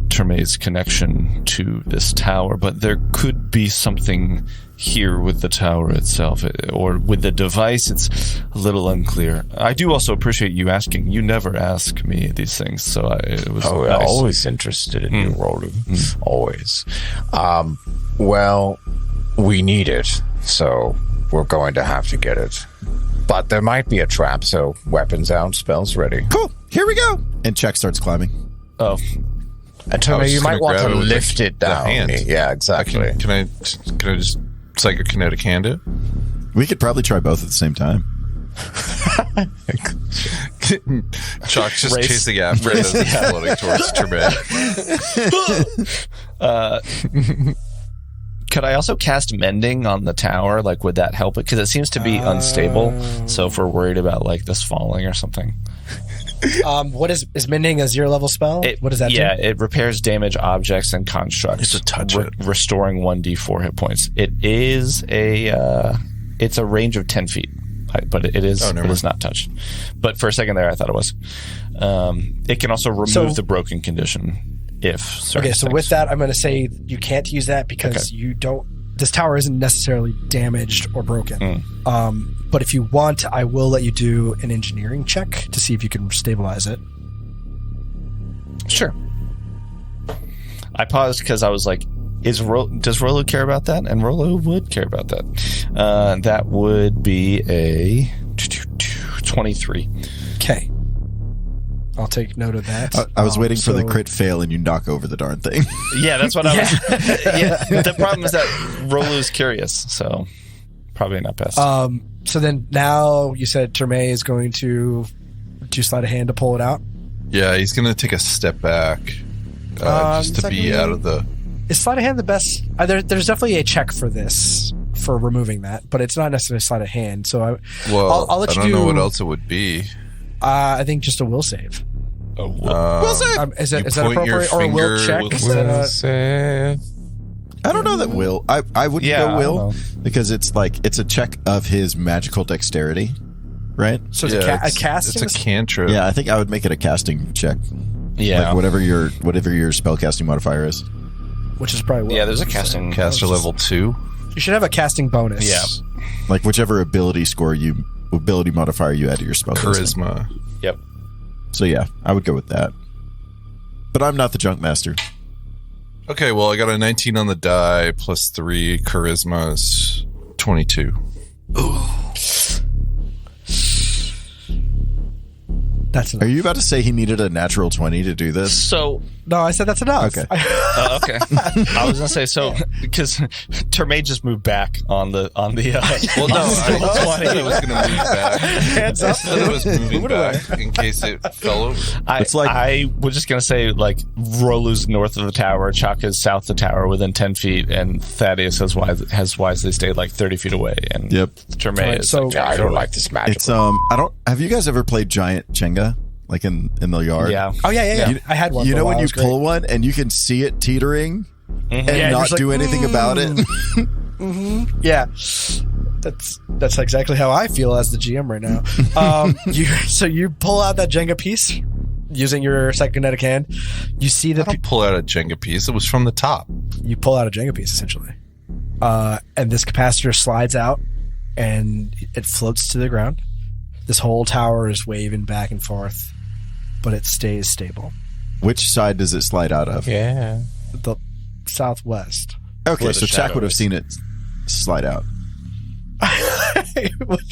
Tremai's connection to this tower, but there could be something here with the tower itself, or with the device. It's a little unclear. I do also appreciate you asking. You never ask me these things, so it was nice. Always interested in you, Rolu. Always. Well, we need it, so we're going to have to get it. But there might be a trap, so weapons out, spells ready. Cool. Here we go. And Check starts climbing. Oh. And Tremai, you might want to lift it down. Hand. Yeah, exactly. Can I just psychokinetic hand it? We could probably try both at the same time. Chalk's just chasing after it as it's floating towards Tremai. Could I also cast Mending on the tower? Like, would that help it? Because it seems to be unstable. So if we're worried about like this falling or something. What is Mending a 0-level spell? What does that do? Yeah, it repairs damaged objects and constructs. It's a touch it. Restoring 1d4 hit points. It is it's a range of 10 feet, but it is not touched. But for a second there, I thought it was. It can also remove the broken condition if certain so things. with that, I'm going to say you can't use that because you don't. This tower isn't necessarily damaged or broken. But if you want, I will let you do an engineering check to see if you can stabilize it. Sure. I paused because I was like, does Rolo care about that? And Rolo would care about that. That would be a 23. Okay. I'll take note of that. I was waiting for the crit fail and you knock over the darn thing. Yeah, that's what I was. Yeah, the problem is that Rolo's curious, so probably not best. So then now you said Tremai is going to do sleight of hand to pull it out? Yeah, he's going to take a step back just to be out of the... Is sleight of hand the best? There's definitely a check for this, for removing that, but it's not necessarily sleight of hand. So I'll let you do... I don't know what else it would be. I think just a will save. A will save? Is that appropriate? Or a will check? Will save. I don't know that will. I wouldn't go will because it's a check of his magical dexterity, right? So it's a casting? It's a cantrip. Yeah, I think I would make it a casting check. Yeah. Like whatever your spellcasting modifier is. Which is probably will. Yeah, there's a casting. Caster level 2. You should have a casting bonus. Yeah. Like whichever ability modifier you add to your spell. Charisma. Yep. So yeah, I would go with that. But I'm not the junk master. Okay, well, I got a 19 on the die, plus 3 charisma is 22. That's enough. Are you about to say he needed a natural 20 to do this? So no, I said that's enough. Okay. Okay. I was gonna say because Termay just moved back on the. Well, no, I said it was going to move back. Hands I up. said it was moving back in case it fell over. I was just gonna say like Rolu's north of the tower, Chaka's south of the tower, within 10 feet, and Thaddeus has wisely stayed like 30 feet away. And Termay is. So I don't like this magic. It's have you guys ever played giant Jenga? Like in the yard? Yeah. Oh yeah. I had one. You for a know while. when It you was great. pull one and you can see it teetering and not do anything about it? Yeah, that's exactly how I feel as the GM right now. You pull out that Jenga piece using your psychokinetic hand. You see I don't pull out a Jenga piece. It was from the top. You pull out a Jenga piece essentially, and this capacitor slides out and it floats to the ground. This whole tower is waving back and forth, but it stays stable. Which side does it slide out of? Yeah. The southwest. Okay, Where so the Shaq shadow would have is. seen it slide out.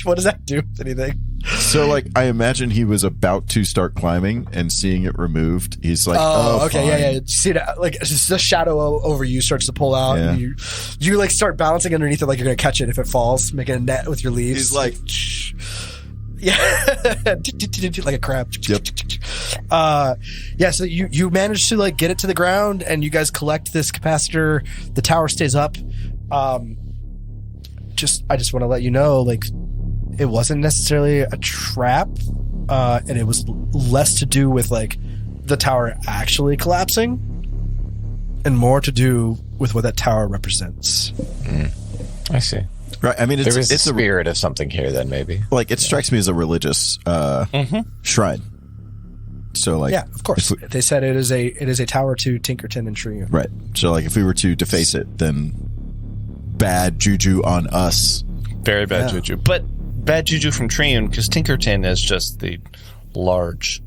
What does that do with anything? So, like, I imagine he was about to start climbing and seeing it removed. He's like, okay, fine. yeah. You see that? Like, it's just the shadow over you starts to pull out, and you like start balancing underneath it, like you're gonna catch it if it falls, making a net with your leaves. He's like, Yeah, like a crab. Yep. Yeah. So you manage to like get it to the ground, and you guys collect this capacitor. The tower stays up. I just want to let you know, like, it wasn't necessarily a trap, and it was less to do with like the tower actually collapsing, and more to do with what that tower represents. I see. Right. I mean, There is a it's a spirit of something here, then maybe. like it strikes me as a religious shrine. So like, Yeah, of course. if we- They said it is a tower to Tinkerton and Triune. right. So like, if we were to deface it, then bad juju on us. Very bad juju. But bad juju from Triune, because Tinkerton is just the large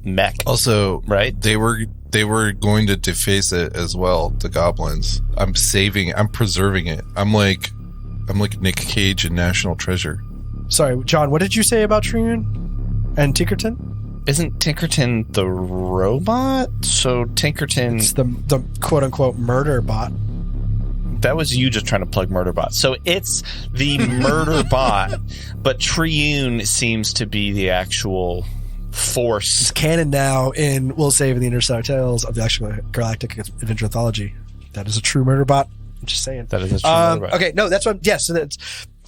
mech. Also, Right? They were going to deface it as well. The goblins. I'm preserving it. I'm like Nick Cage in National Treasure. Sorry, John, what did you say about Triune and Tinkerton? Isn't Tinkerton the robot? So Tinkerton... It's the quote-unquote murder bot. That was you just trying to plug Murderbot. So it's the murder bot, but Triune seems to be the actual force. It's canon now in Will Save in the Interstellar Tales of the Actual Galactic Adventure Anthology. That is a true murder bot. I'm just saying. That is a true murder bot. Okay, no, that's what. Yes, so that's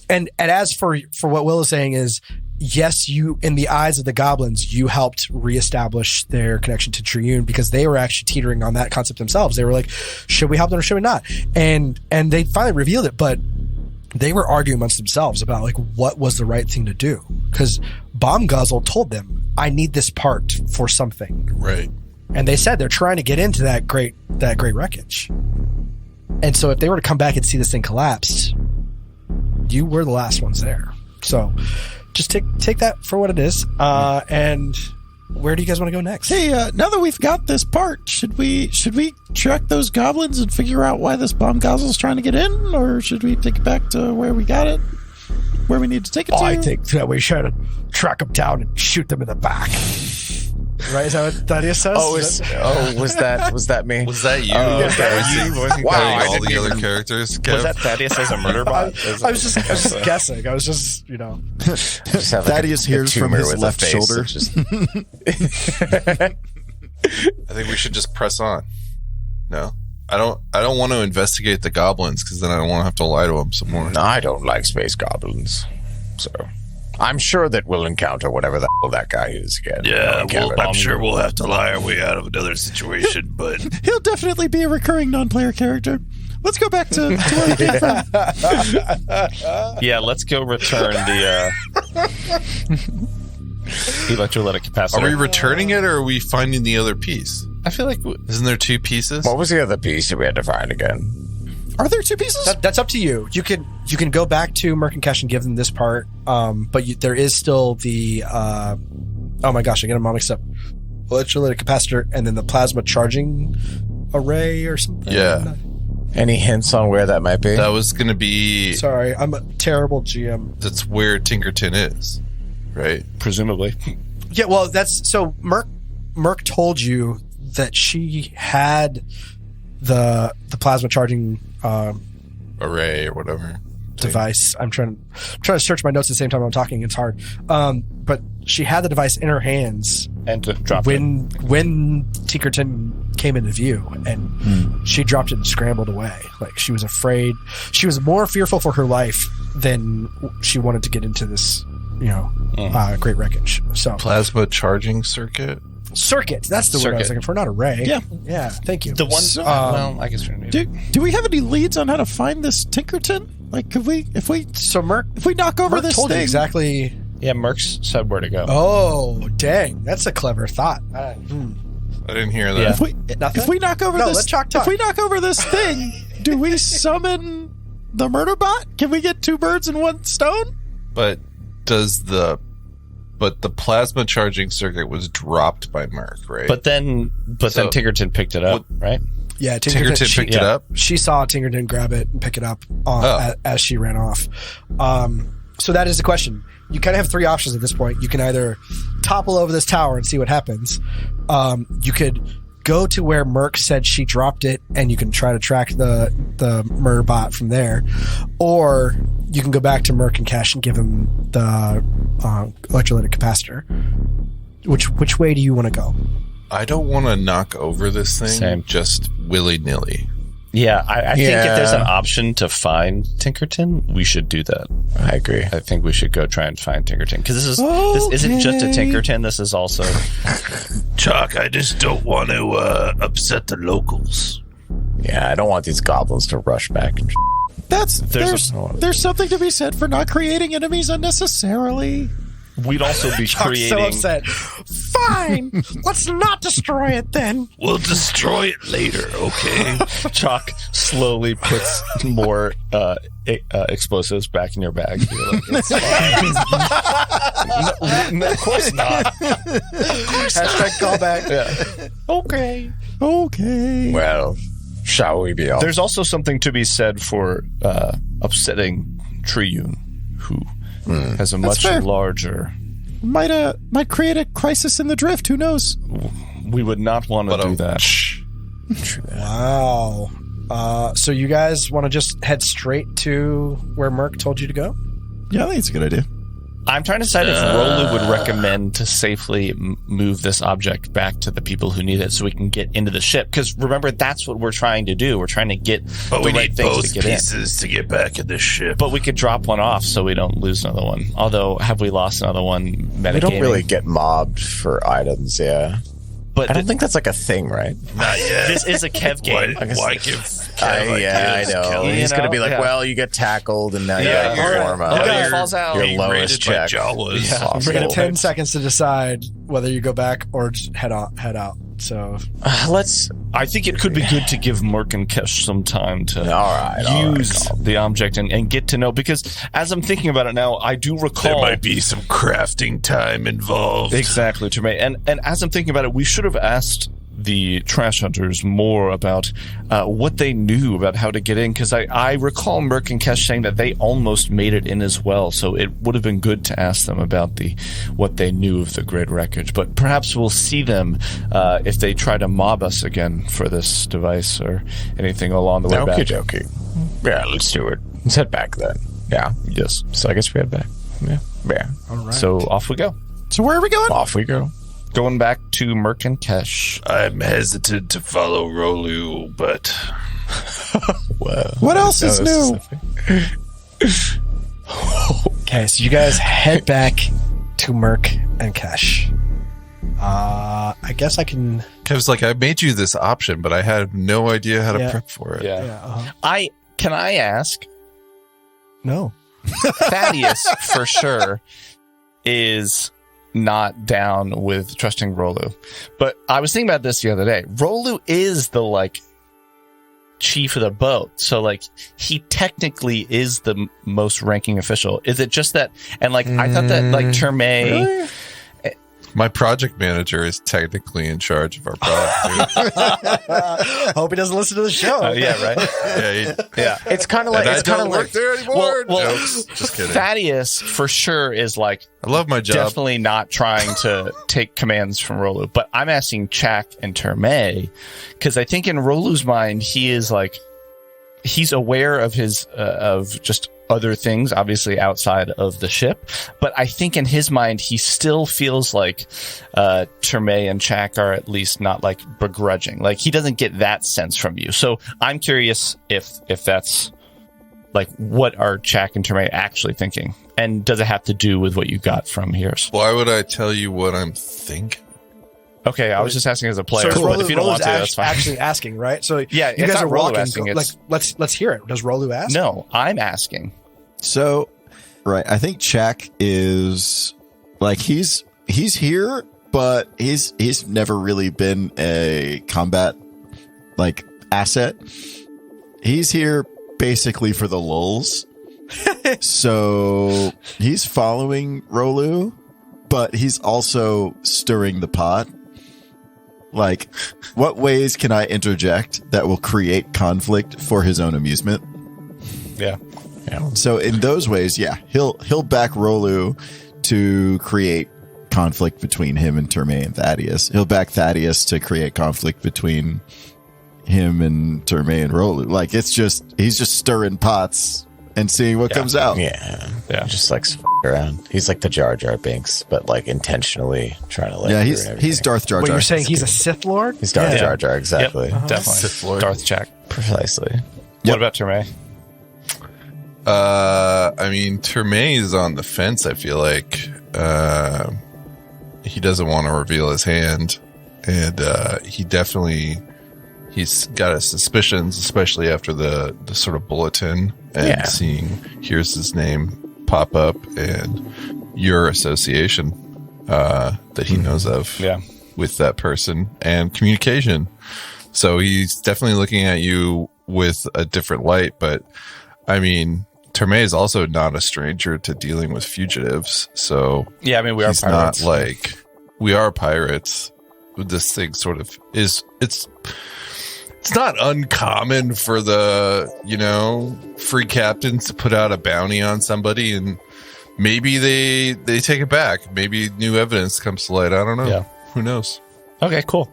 and as for what Will is saying is, yes, you, in the eyes of the goblins, you helped reestablish their connection to Triune because they were actually teetering on that concept themselves. They were like, should we help them or should we not? And they finally revealed it, but they were arguing amongst themselves about like what was the right thing to do, because Bomb Guzzle told them, I need this part for something. Right. And they said they're trying to get into that great wreckage. And so if they were to come back and see this thing collapsed, you were the last ones there. So just take that for what it is. And where do you guys want to go next? Hey, now that we've got this part, should we track those goblins and figure out why this bomb guzzle's trying to get in, or should we take it back to where we got it, where we need to take it to? I think that we should track them down and shoot them in the back. Right? Is that what Thaddeus says? Was that me? Was that you? Wow, all the other characters. Kev? Was that Thaddeus as a murder bot? I was just guessing. I was just, Just have Thaddeus hears from tumor his with a left face shoulder. that just- I think we should just press on. No, I don't want to investigate the goblins because then I don't want to have to lie to them some more. I don't like space goblins, so I'm sure that we'll encounter whatever the hell that guy is again. Yeah, Garrett. I'm sure we'll have to lie our way out of another situation, but He'll definitely be a recurring non-player character. Let's go back to where we came from. Yeah, let's go return the electrolytic capacitor. Are we returning it or are we finding the other piece? I feel like Isn't there two pieces? What was the other piece that we had to find again? Are there two pieces? that's up to you. You can go back to Merc and Cash and give them this part, but there is still the oh my gosh, I get them all mixed up. Electrolytic capacitor and then the plasma charging array or something. Yeah. Any hints on where that might be? That was going to be. Sorry, I'm a terrible GM. That's where Tinkerton is, right? presumably. Yeah, well, that's so. Merc told you that she had the plasma charging Array or whatever. device. I'm trying to search my notes at the same time I'm talking. It's hard. But she had the device in her hands And to drop it. when Tinkerton came into view, and she dropped it and scrambled away. Like, she was afraid. She was more fearful for her life than she wanted to get into this, great wreckage. So Plasma charging circuit. circuit. That's the word I was looking for. Not array. Yeah. Thank you. The one. Well, I guess we don't need Do we have any leads on how to find this Tinkerton? Like, if we So Merc knock over this told you thing, exactly. Yeah, Merck's said where to go. Oh, dang! That's a clever thought. I didn't hear that. Yeah. if we knock over No, this, let Chalk talk. if we knock over this thing, do we summon the murder bot? Can we get two birds in one stone? But the plasma charging circuit was dropped by Merc, right? But then Tinkerton picked it up, right? Yeah, Tinkerton picked it up. She saw Tinkerton grab it and pick it up as she ran off. So that is the question. You kind of have three options at this point. You can either topple over this tower and see what happens. You could go to where Merc said she dropped it, and you can try to track the murder bot from there, or you can go back to Merc and Cash and give him the electrolytic capacitor. Which way do you want to go? I don't want to knock over this thing just willy-nilly. Yeah, I think if there's an option to find Tinkerton, we should do that. I agree. I think we should go try and find Tinkerton, because this isn't just a Tinkerton. This is also Chuck, I just don't want to upset the locals. Yeah, I don't want these goblins to rush back. And There's something to be said for not creating enemies unnecessarily. we'd also be creating. So upset. Fine, let's not destroy it then. We'll destroy it later, okay? Chalk slowly puts more explosives back in your bag. You're like, it's fine. No, of course not. Hashtag callback. Yeah. Okay. Well, shall we be off? There's also something to be said for upsetting Triyun, who has a much fair. larger. Might create a crisis in the drift. Who knows? We would not want to do that. Wow. So you guys want to just head straight to where Merc told you to go? Yeah, I think it's a good idea. I'm trying to decide if Rolu would recommend to safely move this object back to the people who need it so we can get into the ship. Because remember, that's what we're trying to do. We're trying to get But the we right need things both to get pieces to get back in this ship. But we could drop one off so we don't lose another one. Although, have we lost another one metagaming? We don't really get mobbed for items, yeah. But I don't think that's like a thing, right? Not yet. This is a Kev game. Why give I know. He's going to be like, yeah. well, you get tackled, and now you Yeah, got your form out. Okay, falls out. Your being lowest rated by check. Jawas. Yeah. Possible. We got 10 seconds to decide whether you go back or just head out. So I think it could be good to give Merc and Kesh some time to use the object and get to know, because as I'm thinking about it now, I do recall There might be some crafting time involved. exactly, Tremaine. And as I'm thinking about it, we should have asked the trash hunters more about what they knew about how to get in, because I recall Merc and Kesh saying that they almost made it in as well, so it would have been good to ask them about what they knew of the Great Wreckage. But perhaps we'll see them if they try to mob us again for this device or anything along the way back. Okie dokie. Yeah, let's do it. Let's head back then. Yeah. Yes. So I guess we head back. Yeah. all right. So off we go. So where are we going? Off we go. Going back to Merc and Kesh. I'm hesitant to follow Rolu, but What else is new? Okay, so you guys head back to Merc and Kesh. I guess I can. Kev's like, I made you this option, but I had no idea how to Yeah. prep for it. Yeah. Can I ask? No. Thaddeus for sure is not down with trusting Rolu. But I was thinking about this the other day. Rolu is the chief of the boat. So he technically is the most ranking official. Is it just that? And I thought that Terme. Really? My project manager is technically in charge of our product. Hope he doesn't listen to the show. Yeah, right. Yeah. It's kind of like And I don't work there anymore. Jokes. Just kidding. Thaddeus for sure is I love my job. definitely not trying to take commands from Rolu. But I'm asking Chak and Terme, because I think in Rolu's mind he is he's aware of his of just other things, obviously outside of the ship, but I think in his mind he still feels like Terme and Chak are at least not begrudging. He doesn't get that sense from you. So I'm curious if that's what are Chak and Terme actually thinking, and does it have to do with what you got from Hears? Why would I tell you what I'm thinking? Okay, I was just asking as a player, So but if you don't want to, that's fine. Actually asking, right? So Yeah, you it's guys not are Rolu walking. asking, it's- Let's hear it. Does Rolu ask? No, I'm asking. So, right, I think Chak is he's here, but he's never really been a combat asset. He's here basically for the lulz. So he's following Rolu, but he's also stirring the pot. What ways can I interject that will create conflict for his own amusement? Yeah. So in those ways, yeah, he'll back Rolu to create conflict between him and Terme and Thaddeus. He'll back Thaddeus to create conflict between him and Terme and Rolu. Like, it's just, he's just stirring pots and seeing what comes out. Yeah. Just like f- around. He's like the Jar Jar Binks, but like intentionally trying to like. Yeah, he's Darth Jar Jar. Wait, you're saying he's a Sith Lord? He's Darth Jar Jar, exactly. Yep, definitely. Sith Lord. Darth Jack. Precisely. What about Terme? I mean, Terme is on the fence. I feel like he doesn't want to reveal his hand, and he's got his suspicions, especially after the sort of bulletin and seeing here's his name pop up and your association that he knows of with that person and communication. So he's definitely looking at you with a different light. But I mean, Terme is also not a stranger to dealing with fugitives. So yeah, I mean, we are pirates. Not like we are pirates. This thing sort of is. It's not uncommon for the, free captains to put out a bounty on somebody and maybe they take it back. Maybe new evidence comes to light. I don't know. Yeah. Who knows? Okay, cool.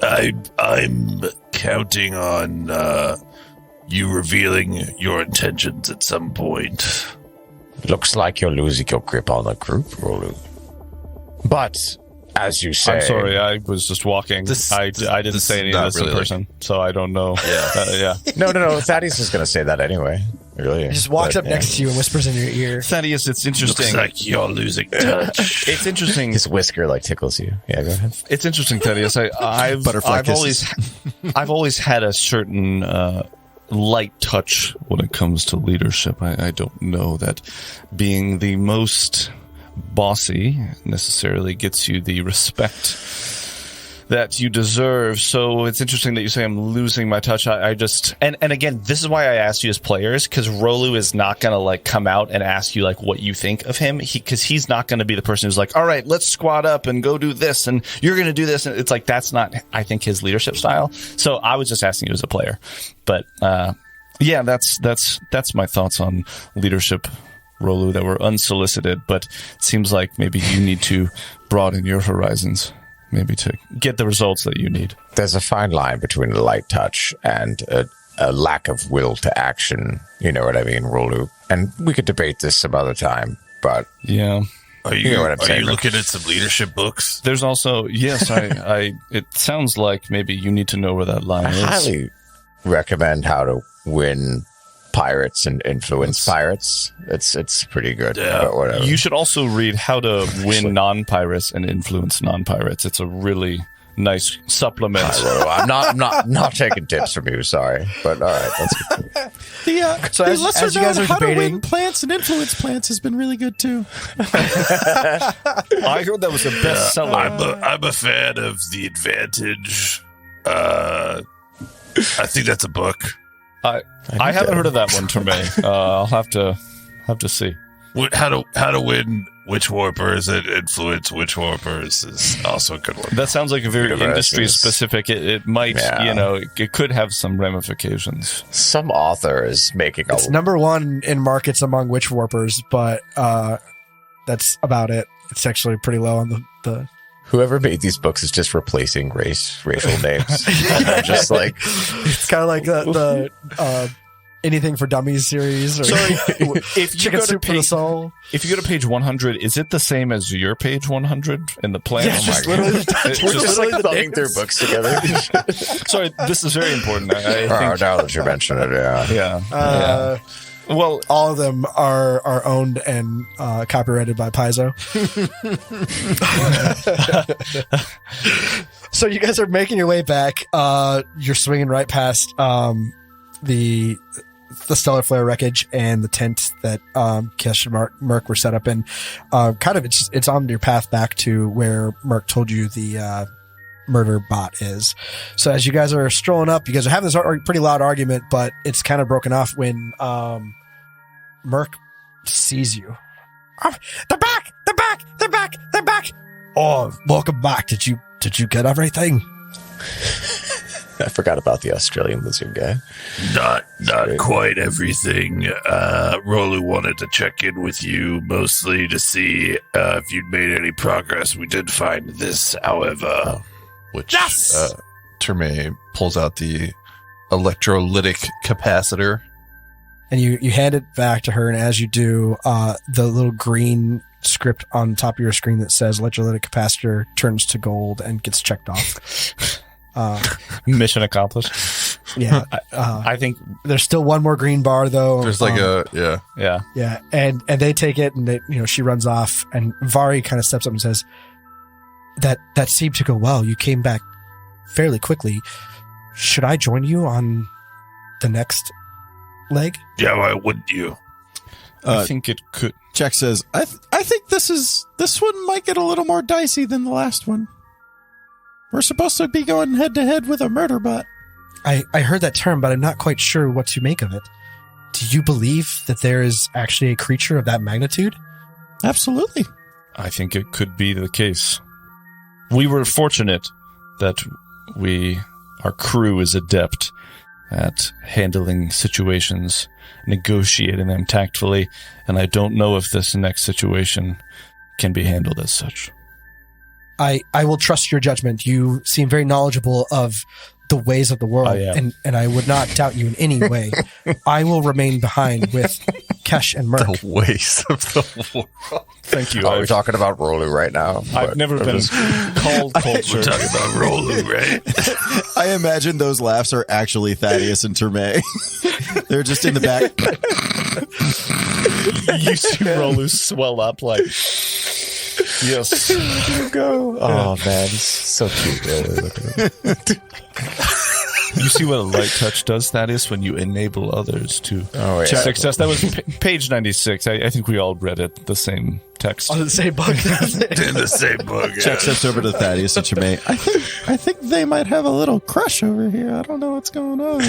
I'm counting on you revealing your intentions at some point. Looks like you're losing your grip on the group, Rolu. But as you say, I'm sorry, I was just walking. I didn't say any of this in person, so I don't know. Yeah. No. Thaddeus is going to say that anyway. Really, He just walks up next to you and whispers in your ear. Thaddeus, it's interesting. Looks like you're losing touch. It's interesting. His whisker like tickles you. Yeah, go ahead. It's interesting, Thaddeus. I've always had a certain light touch when it comes to leadership. I don't know that being the most bossy necessarily gets you the respect that you deserve. So it's interesting that you say I'm losing my touch. I just and again, this is why I asked you as players, because Rolu is not going to like come out and ask you like what you think of him, because he's not going to be the person who's like, all right, let's squad up and go do this and you're going to do this, and it's like that's not, I think, his leadership style. So I was just asking you as a player, but yeah, that's my thoughts on leadership, Rolu, that were unsolicited, but it seems like maybe you need to broaden your horizons, maybe to get the results that you need. There's a fine line between a light touch and a lack of will to action. You know what I mean, Rolu? And we could debate this some other time, but yeah. Are you looking at some leadership books? There's also, yes, I it sounds like maybe you need to know where that line is. I highly recommend How to Win Pirates and Influence Pirates. It's pretty good. But whatever. You should also read How to Win Non-Pirates and Influence Non-Pirates. It's a really nice supplement. I'm not taking tips from you, sorry. But all right, that's good. So as you guys are How to debating, Win Plants and Influence Plants has been really good too. I heard that was a bestseller. I'm a fan of The Advantage. I think that's a book. I haven't heard of that one, Terme. I'll have to see. How to win witch warpers and influence witch warpers is also a good one. That sounds like a very industry specific. It might, it could have some ramifications. Some author is making it's number one in markets among witch warpers, but that's about it. It's actually pretty low on the Whoever made these books is just replacing racial names. Just like it's kind of like the Anything for Dummies series. Or sorry, if you Chicken go to Soup for the page, Soul. if you go to page 100, is it the same as your page 100 in the plan? Yeah, just literally, we're just like thumbing through books together. Sorry, this is very important. I think, now that you mention it, yeah. Well, all of them are owned and copyrighted by Paizo. So you guys are making your way back. You're swinging right past the Stellar Flare wreckage and the tent that Kesh and Merc were set up in. Kind of, it's on your path back to where Merc told you the murder bot is. So as you guys are strolling up, you guys are having this pretty loud argument, but it's kind of broken off when Merc sees you. Oh, they're back! They're back! They're back! They're back! Oh, welcome back. Did you get everything? I forgot about the Australian lizard guy. Not quite everything. Rolu wanted to check in with you mostly to see if you'd made any progress. We did find this, however. Which Terme pulls out the electrolytic capacitor. And you hand it back to her, and as you do, the little green script on top of your screen that says electrolytic capacitor turns to gold and gets checked off. Mission accomplished. Yeah. I think there's still one more green bar, though. There's like yeah. Yeah, and they take it, and she runs off, and Vari kind of steps up and says, that seemed to go well. You came back fairly quickly. Should I join you on the next leg? Yeah, why wouldn't you? I think it could. Jack says, I think this one might get a little more dicey than the last one. We're supposed to be going head to head with a murder bot. I heard that term, but I'm not quite sure what to make of it. Do you believe that there is actually a creature of that magnitude? Absolutely. I think it could be the case. We were fortunate that our crew is adept at handling situations, negotiating them tactfully, and I don't know if this next situation can be handled as such. I will trust your judgment. You seem very knowledgeable of the ways of the world, and I would not doubt you in any way. I will remain behind with Kesh and Merc. The ways of the world. Thank you. Are we talking about Rolu right now? I've never been called culture. We're talking about Rolu, right? I imagine those laughs are actually Thaddeus and Terme. They're just in the back. You see Rolu swell up like, yes. Go. Oh, man. He's so cute. You see what a light touch does, Thaddeus, when you enable others to success. That was page 96. I think we all read it, the same text. On the same book. In the same book. Jack steps over to Thaddeus and Terme. I think they might have a little crush over here. I don't know what's going on.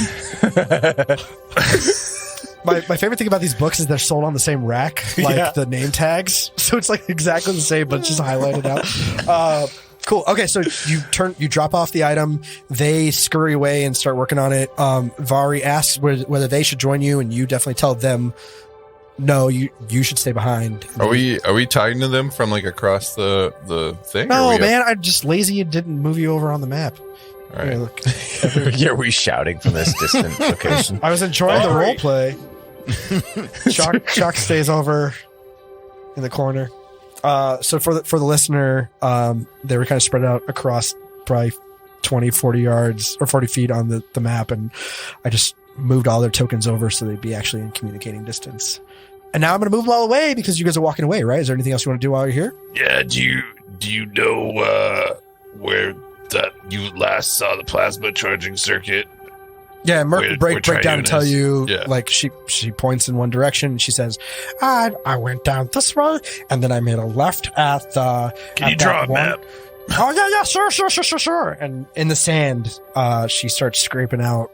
My favorite thing about these books is they're sold on the same rack, like the name tags. So it's like exactly the same, but it's just highlighted out. Cool. Okay, so you drop off the item. They scurry away and start working on it. Vari asks whether they should join you, and you definitely tell them, no, you should stay behind. Are we talking to them from like across the thing? No, man, I'm just lazy and didn't move you over on the map. All right. Here, look. Yeah, we shouting from this distant location. I was enjoying the role play. Chuck stays over in the corner. So for the listener, they were kind of spread out across probably 20, 40 yards or 40 feet on the map, and I just moved all their tokens over so they'd be actually in communicating distance. And now I'm going to move them all away because you guys are walking away, right? Is there anything else you want to do while you're here? Yeah, do you know where that you last saw the plasma charging circuit? Yeah, Merc break down and tell you, Yeah. like, she points in one direction, and she says, I went down this way, and then I made a left at the... Can you draw a map? Oh, yeah, sure. And in the sand, she starts scraping out,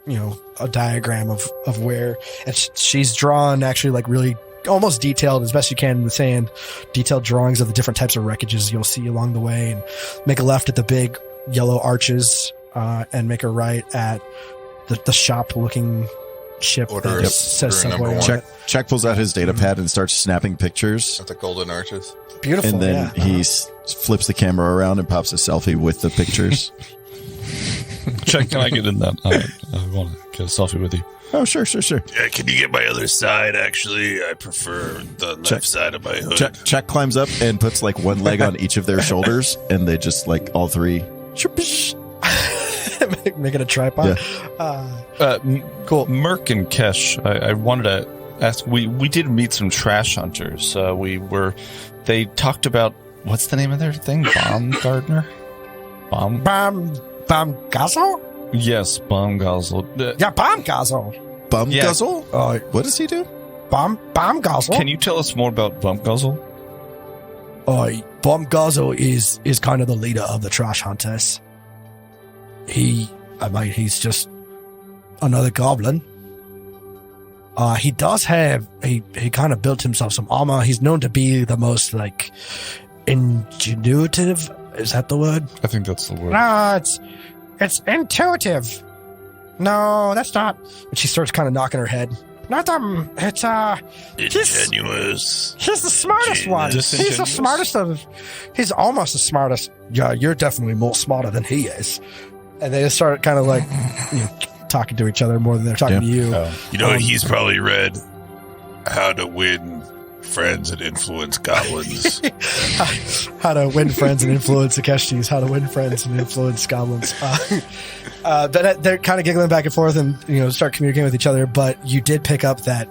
a diagram of where, and she's drawn actually, like, really almost detailed, as best you can in the sand, detailed drawings of the different types of wreckages you'll see along the way, and make a left at the big yellow arches, and make a right at the shop-looking ship that says Subway on it. Check pulls out his data pad and starts snapping pictures. At the golden arches. Beautiful, and then he flips the camera around and pops a selfie with the pictures. Check, can I get in that? I want to get a selfie with you. Oh, sure. Yeah, can you get my other side, actually? I prefer the left side of my hood. Check climbs up and puts like one leg on each of their shoulders, and they just like all three... Make it a tripod. Yeah. Cool. Merc and Kesh, I wanted to ask, we did meet some trash hunters. They talked about, what's the name of their thing? Baumgartner? Baumgazzle? Yes, Baumgazzle. Yeah, Baumgazzle. Bumguzzle? Oh, What does he do? Baumgazzle? Can you tell us more about Baumgazzle? Baumgazzle is kind of the leader of the trash hunters. He's just another goblin. He does have, he kind of built himself some armor. He's known to be the most, like, ingenuitive. Is that the word? I think that's the word. Nah, It's intuitive. No, that's not. And she starts kind of knocking her head. Not it's Ingenuous. He's the smartest one. He's the smartest of. He's almost the smartest. Yeah, you're definitely more smarter than he is. And they just start kind of like, talking to each other more than they're talking to you. You know, he's probably read How to Win Friends and Influence Goblins. How to win friends and influence Akeshtis. How to win friends and influence goblins. But they're kind of giggling back and forth and start communicating with each other. But you did pick up that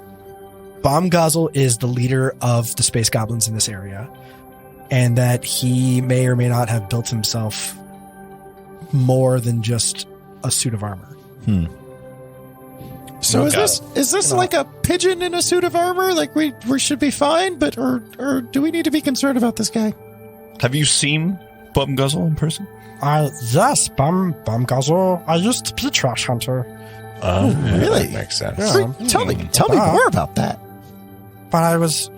Bombgazzle is the leader of the space goblins in this area, and that he may or may not have built himself more than just a suit of armor. So is this like a pigeon in a suit of armor? Like we should be fine, but or do we need to be concerned about this guy? Have you seen Bombgazzle in person? Yes, Bombgazzle. I used to be a trash hunter. Really? That makes sense. Yeah. Tell me more about that. But I was.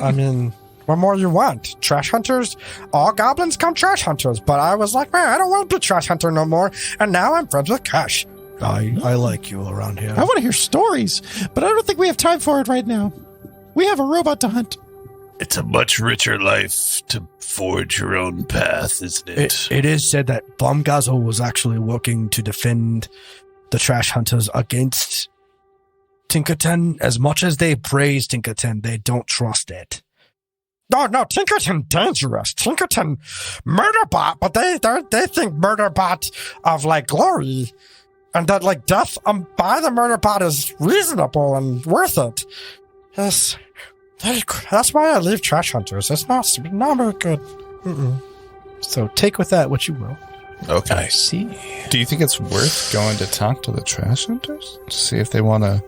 I mean, what more you want? Trash hunters? All goblins come trash hunters. But I was like, man, I don't want to be a trash hunter no more. And now I'm friends with Cash. I like you around here. I want to hear stories, but I don't think we have time for it right now. We have a robot to hunt. It's a much richer life to forge your own path, isn't it? It is said that Bombgazzle was actually working to defend the trash hunters against Tinkerton. As much as they praise Tinkerton, they don't trust it. No, Tinkerton dangerous. Tinkerton murderbot, but they think murderbot of like glory. And that, like, death by the murder bot is reasonable and worth it. Yes. That's why I leave trash hunters. It's not very good. So take with that what you will. Okay. I see. Do you think it's worth going to talk to the trash hunters to see if they want to?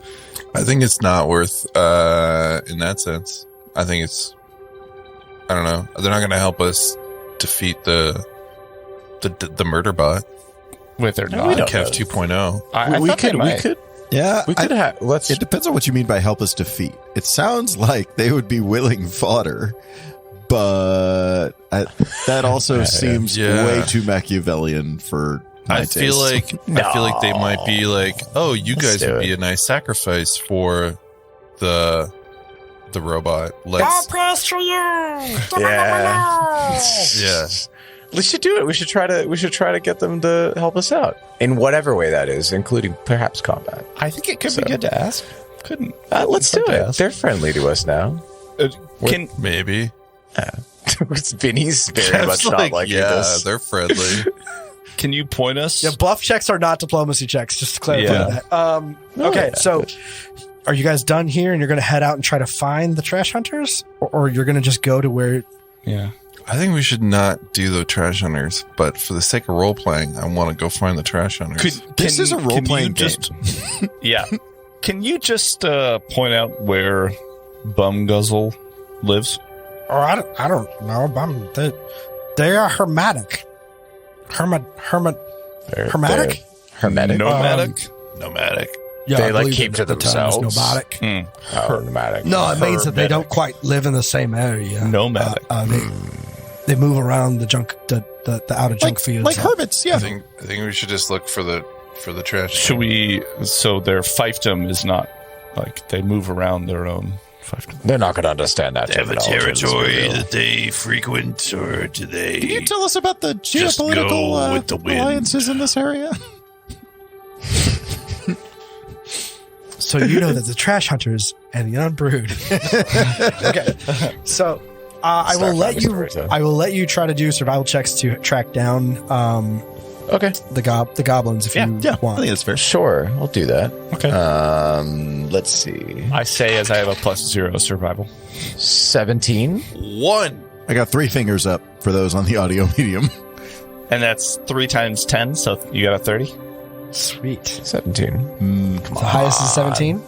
I think it's not worth, in that sense. I think it's, I don't know. They're not going to help us defeat the murder bot. With or No, not? we don't Kev 2.0. We could. Yeah, We could have. Let's. it depends on what you mean by help us defeat. It sounds like they would be willing fodder, but that also seems Yeah. way too Machiavellian for my I feel taste. like they might be like, oh, you Let's guys do would it. be a nice sacrifice for the robot. Let's praise for you. yeah. We should do it. We should try to get them to help us out in whatever way that is, including perhaps combat. I think it could be good to ask. Couldn't? Let's do Fun to it. ask. They're friendly to us now. Can Maybe. Vinny's very much Kev's not like yeah, this. they're friendly. can you point us? Yeah, bluff checks are not diplomacy checks, just to clarify that. Okay, so are you guys done here and you're going to head out and try to find the trash hunters? Or you're going to just go to where... Yeah. I think we should not do the trash hunters, but for the sake of role playing, I want to go find the trash hunters. This is a role-playing game. Yeah. Can you just point out where Bombgazzle lives? Or I don't know. They are hermetic. Hermetic? Hermetic. Nomadic? Nomadic. Yeah, They I like believe keep that to the term is themselves. nomadic. Nomadic. No, it means that they don't quite live in the same area. Nomadic. They move around the junk, the out of junk fields. Like hermits, yeah. I think we should just look for the trash. Should we? So their fiefdom is not like they move around their own fiefdom. They're not going to understand that. They have a terminology, let's be territory real. that they frequent, or do they? Can you tell us about the Just go geopolitical with the wind. alliances in this area? So you know that the trash hunters and the unbrewed. Okay, so I will let you. I will let you try to do survival checks to track down Okay. the goblins if you want. I think that's fair. Sure, I'll do that. Okay. Let's see. I say as I have a +0 survival. 17. 1. I got 3 fingers up for those on the audio medium. And that's 3 times 10, so you got a 30. Sweet. 17. The highest is 17.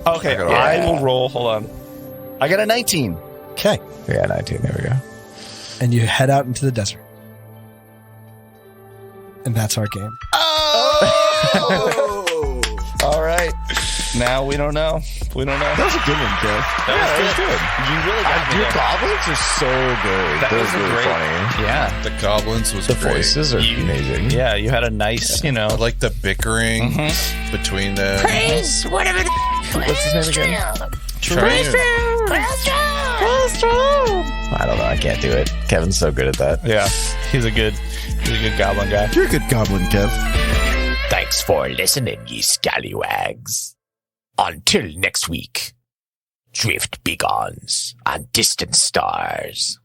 Okay, I will roll. Hold on. I got a 19. Okay, Yeah, 19. There we go. and you head out into the desert, and that's our game. All right. Now we don't know. We don't know. That was a good one, Kev. That was good. You really got me Your there. goblins are so good. That They're was really great. funny. Yeah. The goblins was The great. voices are amazing. Yeah, you had a nice, I like the bickering between them. What's his name again? Triune. I don't know. I can't do it. Kevin's so good at that. Yeah, he's a good goblin guy. You're a good goblin, Kev. Thanks for listening, ye scallywags. Until next week, drift begons on distant stars.